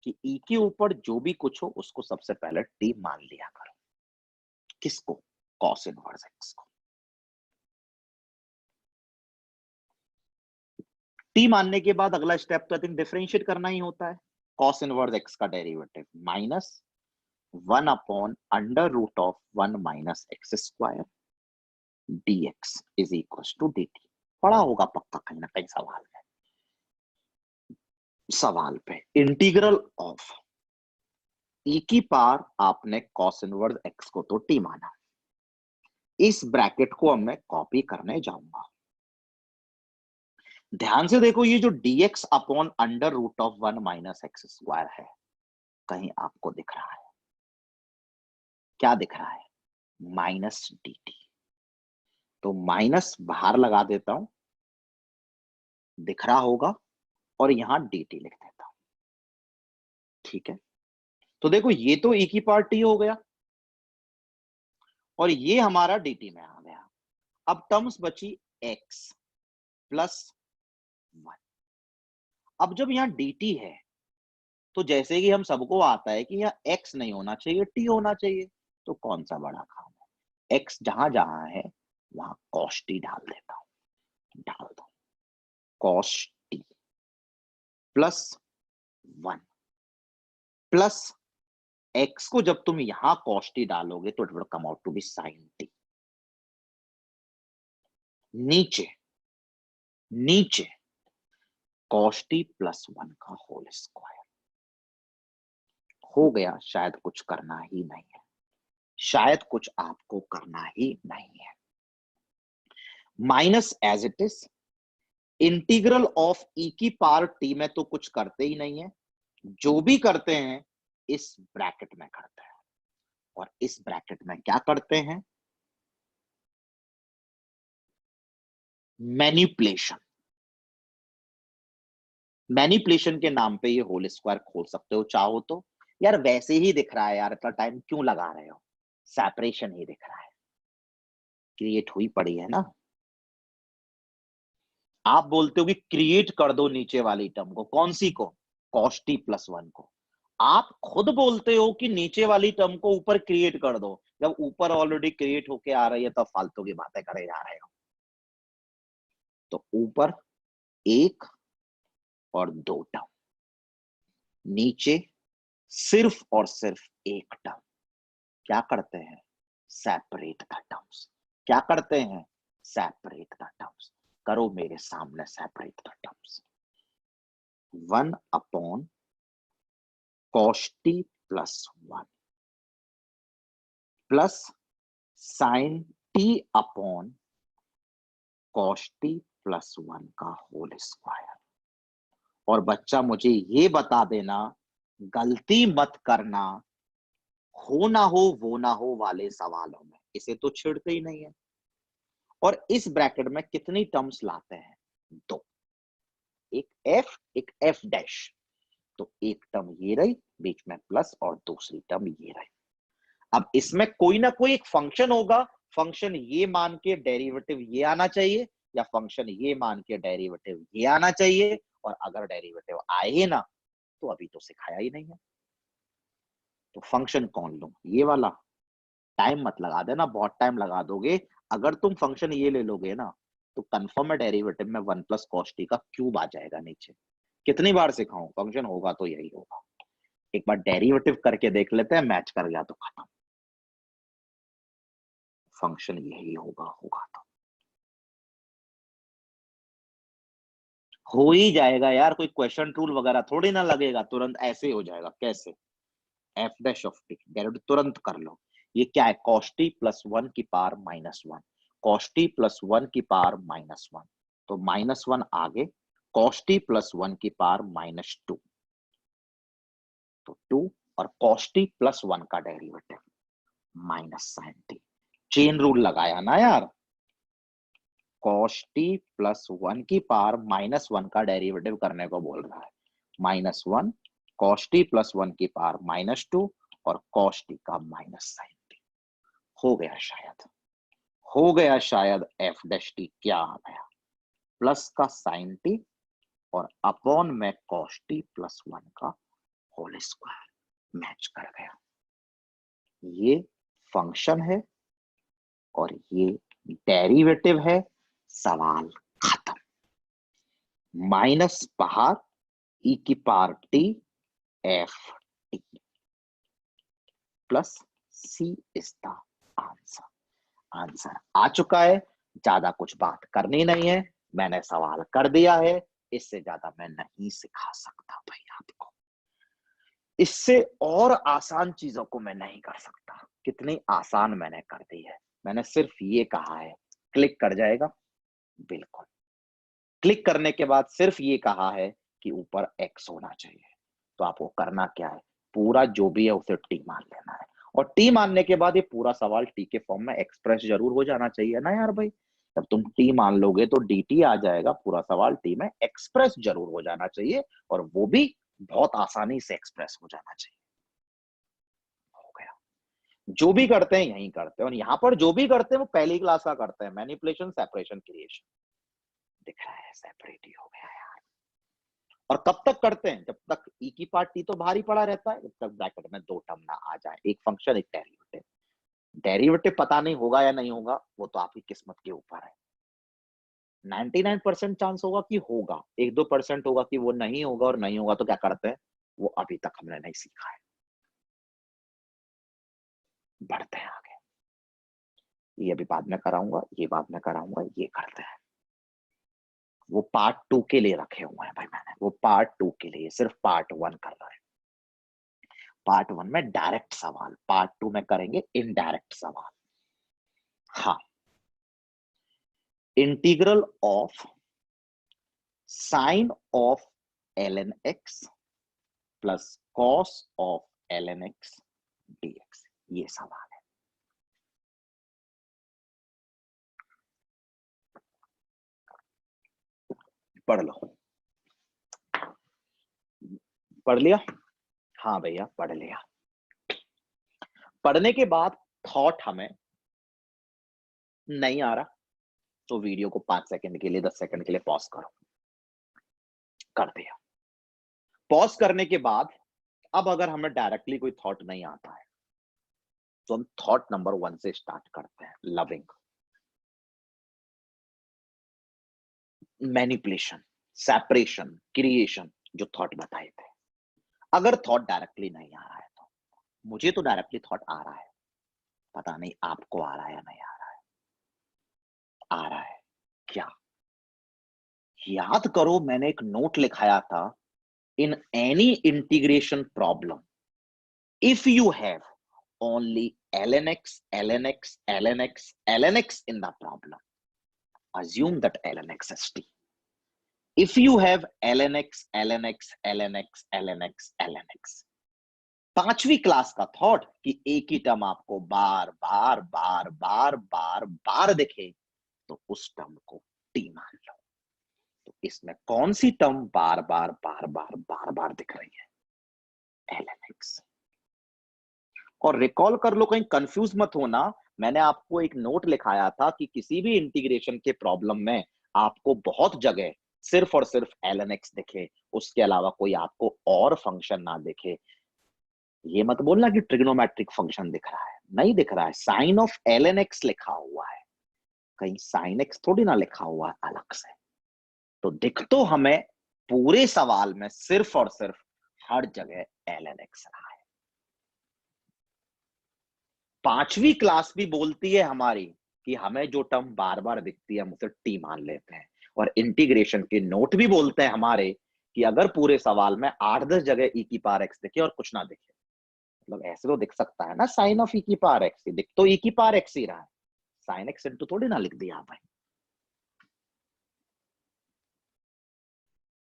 कि ई के ऊपर जो भी कुछ हो उसको सबसे पहले टी मान लिया करो. किसको? कॉस इनवर्स एक्स को. टी मानने के बाद अगला स्टेप तो आई थिंक डिफरेंशिएट करना ही होता है. कॉस इनवर्स एक्स का derivative minus 1 upon under root of 1 minus x square dx is equal to dt. पढ़ा होगा पक्का कहीं ना कहीं सवाल में. सवाल पे इंटीग्रल ऑफ e की पावर आपने cos इनवर्स x को तो t माना. इस ब्रैकेट को अब मैं कॉपी करने जाऊंगा. ध्यान से देखो, ये जो dx upon under root of 1 minus x square है, कहीं आपको दिख रहा है? क्या दिख रहा है? Minus dt. तो माइनस बाहर लगा देता हूं, दिख रहा होगा, और यहां dt लिख देता हूं. ठीक है. तो देखो ये तो e की पावर t हो गया, और ये हमारा dt में आ गया. अब टर्म्स बची x प्लस 1. अब जब यहां dt है तो जैसे कि हम सबको आता है कि यहाँ x नहीं होना चाहिए, t होना चाहिए. तो कौन सा बड़ा काम है? x जहां जहां है वहां cos t डाल देता हूं. डाल दो cos t plus 1 plus x को जब तुम यहां cos t डालोगे तो it will come out to be sin t. नीचे नीचे cos t प्लस 1 का होल स्क्वायर. हो गया. शायद कुछ करना ही नहीं है, शायद कुछ आपको करना ही नहीं है. Minus as it is. Integral of e की पावर टी में तो कुछ करते ही नहीं है, जो भी करते हैं इस ब्रैकेट में करते हैं. और इस ब्रैकेट में क्या करते हैं? मैनिपुलेशन. मैनिपुलेशन के नाम पे ये होल स्क्वायर खोल सकते हो चाहो तो. यार वैसे ही दिख रहा है यार, इतना टाइम क्यों लगा रहे हो? सेपरेशन ही दिख रहा है. क्रिएट हुई पड़ी है ना। आप बोलते हो कि क्रिएट कर दो नीचे वाली टर्म को, कौन सी को? cos t प्लस 1 को। आप खुद बोलते हो कि नीचे वाली टर्म को ऊपर क्रिएट कर दो, जब ऊपर ऑलरेडी क्रिएट होके आ रही है तो फालतू की बातें करे जा रहे हो। तो ऊपर एक और दो टर्म, नीचे सिर्फ और सिर्फ एक टर्म। क्या करते हैं? Separate the terms. क्या करते हैं? Separate the terms. करो मेरे सामने separate the terms. 1 upon cos t plus 1 plus sin t upon cos t plus 1 का होल स्क्वायर। और बच्चा मुझे ये बता देना, गलती मत करना, हो ना हो वो ना हो वाले सवालों में इसे तो छेड़ते ही नहीं है। और इस ब्रैकेट में कितनी टर्म्स लाते हैं? दो, एक एफ डैश। तो एक टर्म ये रही बीच में प्लस और दूसरी टर्म ये रही। अब इसमें कोई ना कोई एक फंक्शन होगा, फंक्शन ये मान के डेरिवेटिव ये आना चाहिए, या फंक्शन ये मान के डेरिवेटिव ये आना चाहिए। और अगर डेरिवेटिव आए ही ना तो अभी तो सिखाया ही नहीं है। तो फंक्शन कौन लूं? ये वाला। टाइम मत लगा देना, बहुत टाइम लगा दोगे। अगर तुम फंक्शन ये ले लोगे ना तो कंफर्म है डेरिवेटिव में 1 प्लस कॉस टी का क्यूब आ जाएगा नीचे। कितनी बार सिखाऊं? फंक्शन होगा तो यही होगा। एक बार डेरिवेटिव करके देख लेते हैं, मैच कर गया तो खत्म। फंक्शन यही होगा तो हो ही जाएगा यार। कोई क्वेश्चन टूल वगैरह थोड़ी ना लगेगा, तुरंत ऐसे ही हो जाएगा। कैसे? F dash of T derivative तुरंत कर लो। ये क्या है? cos t प्लस 1 की power minus 1। cos t plus 1 की पावर माइनस 1, तो माइनस 1 आगे, cos t प्लस 1 की पावर माइनस 2, तो 2। और cos t प्लस 1 का derivative minus sin t। Chain rule लगाया ना यार। cos t प्लस 1 की पावर माइनस 1 का डेरिवेटिव करने को बोल रहा है। माइनस 1 cos t प्लस 1 की पावर माइनस 2 और cos t का माइनस sin t। हो गया शायद, हो गया शायद। एफ डैश टी क्या आ गया? प्लस का साइन टी और अपॉन में कॉस टी प्लस 1 का होल स्क्वायर। मैच कर गया। ये फंक्शन है और ये डेरिवेटिव है। सवाल खत्म। माइनस बाहर, ई की power t f t plus c is the answer. Answer आ चुका है, ज्यादा कुछ बात करनी नहीं है, मैंने सवाल कर दिया है। इससे ज्यादा मैं नहीं सिखा सकता भाई आपको। इससे और आसान चीजों को मैं नहीं कर सकता। कितनी आसान मैंने कर दी है। मैंने सिर्फ ये कहा है क्लिक कर जाएगा, बिल्कुल। क्लिक करने के बाद सिर्फ ये कहा है कि ऊपर एक्स होना चाहिए। तो आपको करना क्या है? पूरा जो भी है उसे टी मान लेना है। और टी मानने के बाद ये पूरा सवाल टी के फॉर्म में एक्सप्रेस जरूर हो जाना चाहिए ना यार भाई। जब तुम टी मान लोगे तो डी टी आ जाएगा, पूरा सवाल टी में एक्सप्रेस जरूर हो जाना चाहिए। और वो भी बहुत आसानी से एक्सप्रेस हो जाना चाहिए। हो गया। जो भी करते हैं यही करते हैं, और यहाँ पर जो भी करते हैं वो पहली क्लास का करते हैं। Manipulation, separation, creation. दिख रहा है सेपरेट ही हो गया यार। और कब तक करते हैं? जब तक ई की पार्ट टी तो भारी पड़ा रहता है, जब तक ब्रैकेट में दो टर्म ना आ जाए, एक फंक्शन एक डेरिवेटिव। डेरिवेटिव पता नहीं होगा या नहीं होगा, वो तो आपकी किस्मत के ऊपर है। 99% चांस होगा कि होगा, 1-2% होगा कि वो नहीं होगा। और नहीं होगा तो क्या करते हैं, वो अभी तक हमने नहीं सीखा है। बढ़ते हैं आगे। ये अभी बाद में कराऊंगा, ये बाद में कराऊंगा, ये करते हैं। वो पार्ट 2 के लिए रखे हुए हैं भाई मैंने, वो पार्ट 2 के लिए। सिर्फ पार्ट 1 कर रहा है। पार्ट 1 में डायरेक्ट सवाल, पार्ट 2 में करेंगे इनडायरेक्ट सवाल। हाँ, integral of sign of ln x plus cos of ln x dx, ये सवाल है। पढ़ लो। पढ़ लिया? हाँ भैया पढ़ लिया। पढ़ने के बाद थॉट हमें नहीं आ रहा तो वीडियो को 5 सेकंड के लिए 10 सेकंड के लिए पॉज करो। कर दिया। पॉज करने के बाद अब अगर हमें डायरेक्टली कोई थॉट नहीं आता है तो हम थॉट नंबर 1 से स्टार्ट करते हैं। लविंग, मैनिपुलेशन, सेपरेशन, क्रिएशन, जो थॉट बताए थे। अगर थॉट डायरेक्टली नहीं आ रहा है तो मुझे तो डायरेक्टली थॉट आ रहा है, पता नहीं आपको आ रहा है या नहीं आ रहा है। आ रहा है क्या? याद करो, मैंने एक नोट लिखाया था, in any integration problem if you have only ln x ln x ln x ln x in the problem, assume that ln x is t. If you have ln x ln x ln x ln x ln x, पांचवी class का thought कि एक ही term आपको बार बार बार बार बार बार दिखे तो उस term को T मान लो। तो इसमें कौन सी टर्म बार बार बार बार बार बार दिख रही है? ln x। और रिकॉल कर लो, कहीं कंफ्यूज मत होना, मैंने आपको एक नोट लिखाया था कि किसी भी इंटीग्रेशन के प्रॉब्लम में आपको बहुत जगह सिर्फ और सिर्फ ln x दिखे, उसके अलावा कोई आपको और फंक्शन ना दिखे। ये मत बोलना कि ट्रिग्नोमेट्रिक फंक्शन दिख रहा है, नहीं दिख रहा है, साइन ऑफ ln x लिखा हुआ है, कहीं साइन x थोड़ी ना लिखा हुआ है अलग से। तो दिख तो हमें पूरे सवाल में सिर्फ और सिर्फ हर जगह ln x रहा है। पांचवी क्लास भी बोलती है हमारी कि हमें जो टर्म बार बार दिखती है हम उसे टी मान लेते हैं, और इंटीग्रेशन के नोट भी बोलते हैं हमारे कि अगर पूरे सवाल में 8-10 जगह e की पावर x दिखे और कुछ ना दिखे, मतलब ऐसे तो दिख सकता है ना, साइन ऑफ e की पावर x, दिख तो e की पावर x ही रहा है, साइन x इंटू थोड़ी ना लिख दिया भाई।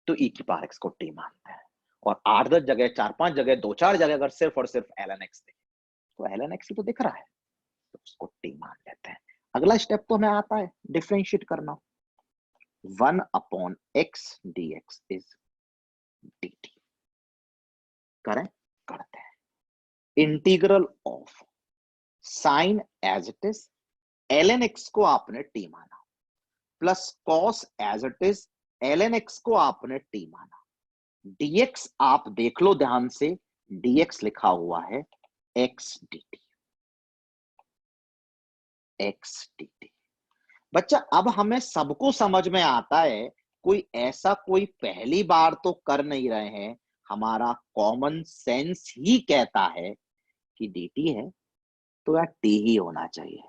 तो e की पावर x को टी मानते हैं, और 8-10 जगह, 4-5 जगह, 2-4 जगह अगर सिर्फ और सिर्फ ln x दिखे तो ln x ही तो दिख रहा है, तो उसको टी मान लेते हैं। अगला स्टेप तो हमें आता है डिफरेंशिएट करना। 1 upon x dx is dt। करें? करते हैं। Integral of sine as it is, ln x को आपने t माना, plus cos as it is, ln x को आपने t माना, dx आप देख लो ध्यान से, dx लिखा हुआ है x dt, x dt। बच्चा अब हमें सबको समझ में आता है, कोई ऐसा कोई पहली बार तो कर नहीं रहे हैं, हमारा कॉमन सेंस ही कहता है कि dt है तो यार t ही होना चाहिए,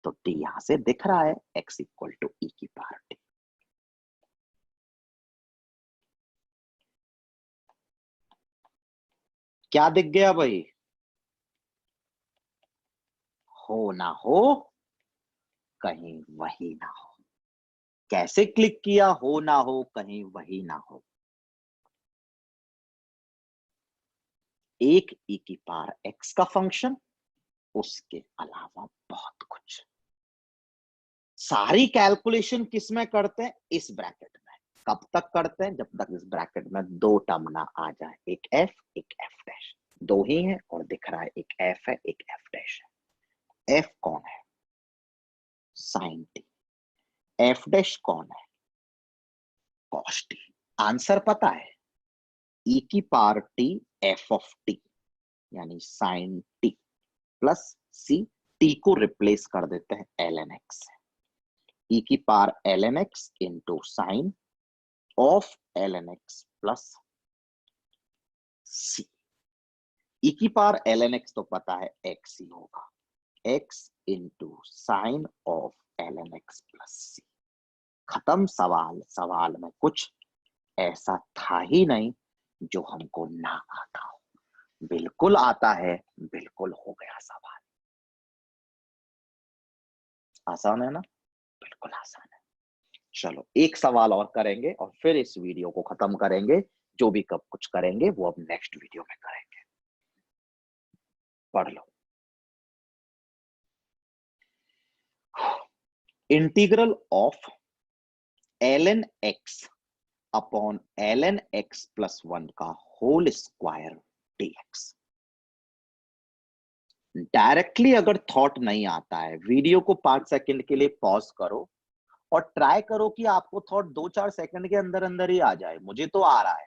तो t यहां से दिख रहा है x इक्वल टू e की पावर t। क्या दिख गया भाई? हो ना हो कहीं वही ना हो। कैसे क्लिक किया हो ना हो कहीं वही ना हो? एक e की पावर x का फंक्शन, उसके अलावा बहुत कुछ। सारी कैलकुलेशन किस में करते हैं? इस ब्रैकेट में। कब तक करते हैं? जब तक इस ब्रैकेट में दो टर्म ना आ जाए, एक f एक f डैश, दो ही है और दिख रहा है एक f है एक f डैश है। f कौन है? Sign t। f डैश कौन है? Cos t। आंसर पता है, e की power t f of t, यानी sine t plus c, t को रिप्लेस कर देते हैं ln x से, e की power ln x into sine of ln x plus c। e की पावर ln x तो पता है x ही होगा, x into sine of ln x plus c। खत्म सवाल। सवाल में कुछ ऐसा था ही नहीं जो हमको ना आता हो, बिल्कुल आता है, बिल्कुल हो गया सवाल। आसान है ना? बिल्कुल आसान है। चलो एक सवाल और करेंगे और फिर इस वीडियो को खत्म करेंगे। जो भी कब कुछ करेंगे वो अब नेक्स्ट वीडियो में करेंगे। पढ़ लो। Integral of ln x upon ln x plus 1 का होल स्क्वायर dx। डायरेक्टली अगर थॉट नहीं आता है, वीडियो को 5 सेकंड के लिए पॉज करो और ट्राई करो कि आपको थॉट 2-4 सेकंड के अंदर अंदर ही आ जाए। मुझे तो आ रहा है,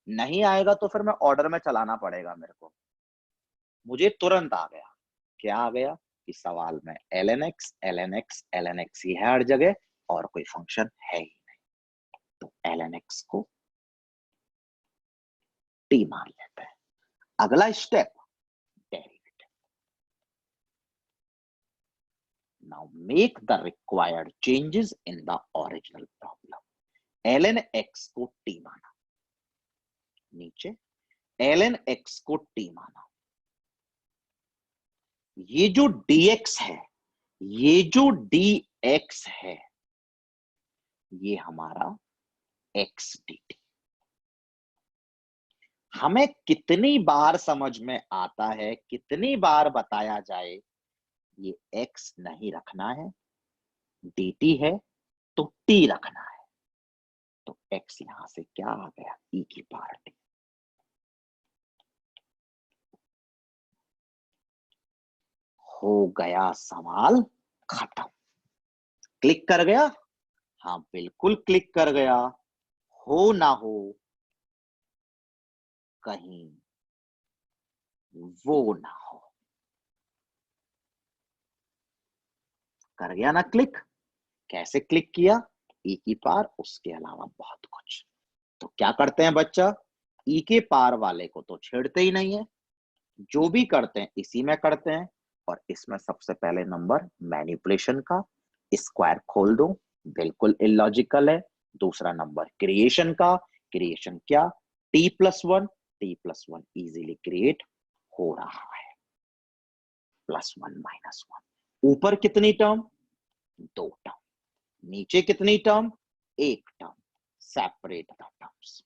नहीं आएगा तो फिर मैं ऑर्डर में चलाना पड़ेगा मेरे को। मुझे तुरंत आ गया। क्या आ गया? कि सवाल में ln x ही है हर जगह और कोई फंक्शन है ही नहीं, तो ln x को t मान लेते हैं। अगला step derivative. Now make the required changes in the original problem. ln x को t माना, नीचे ln x को t माना, ये जो dx है, ये जो dx है, ये हमारा x dt। हमें कितनी बार समझ में आता है, कितनी बार बताया जाए, ये x नहीं रखना है, dt है तो t रखना है। तो x यहां से क्या आ गया? e की पावर t। हो गया सवाल खत्म। क्लिक कर गया? हाँ बिल्कुल क्लिक कर गया। हो ना हो कहीं वो ना हो। कर गया ना क्लिक? कैसे क्लिक किया? e की पावर, उसके अलावा बहुत कुछ। तो क्या करते हैं बच्चा? e के पावर वाले को तो छेड़ते ही नहीं है, जो भी करते हैं इसी में करते हैं। और इसमें सबसे पहले नंबर मैनिपुलेशन का, स्क्वायर खोल दो, बिल्कुल इलॉजिकल है। दूसरा नंबर क्रिएशन का, क्रिएशन क्या? t+1, t+1 इजीली क्रिएट हो रहा है, +1 -1। ऊपर कितनी टर्म? 2 टर्म। नीचे कितनी term? 1 term. Separate the terms.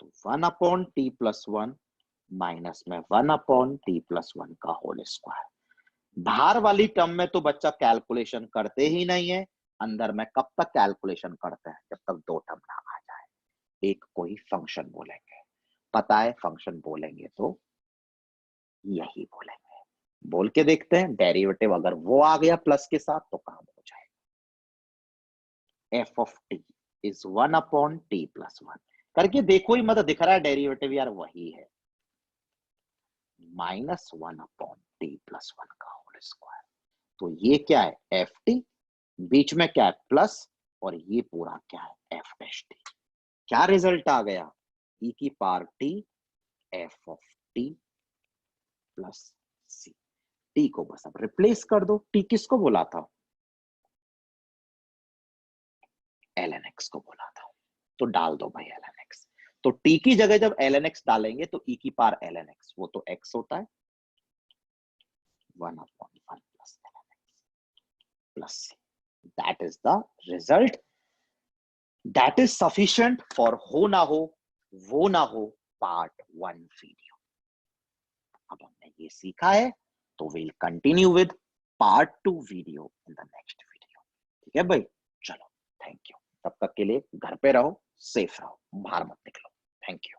तो 1/t+1 माइनस में 1/t+1 का होल स्क्वायर। बाहर वाली टर्म में तो बच्चा कैलकुलेशन करते ही नहीं है, अंदर में कब तक कैलकुलेशन करते हैं? जब तक 2 टर्म ना आ जाए। एक कोई फंक्शन बोलेंगे, पता है फंक्शन बोलेंगे तो यही बोलेंगे। बोल के देखते हैं, डेरिवेटिव अगर वो आ गया प्लस के साथ तो काम हो जाएगा। f of t is 1/t+1 करके देखो ही, मतलब दिख रहा है डेरिवेटिव यार वही है, -1/t+1 का होल स्क्वायर। तो ये क्या है? एफ टी, बीच में क्या है? प्लस, और ये पूरा क्या है? F dash t. क्या रिजल्ट आ गया? e की power t f of t plus c. T को बस अब रिप्लेस कर दो। टी किसको बोला था? ln x को बोला था, तो डाल दो भाई ln x। तो t की जगह जब ln x डालेंगे तो e की पावर ln x, वो तो x होता है, 1/1 plus ln x plus c। That is the result. That is sufficient for हो ना हो वो ना हो पार्ट 1 वीडियो। अब हमने ये सीखा है, तो will continue with part 2 video in the next video. ठीक है भाई, चलो थैंक यू। तब तक के लिए घर पे रहो, सेफ रहो, बाहर मत निकलो। Thank you.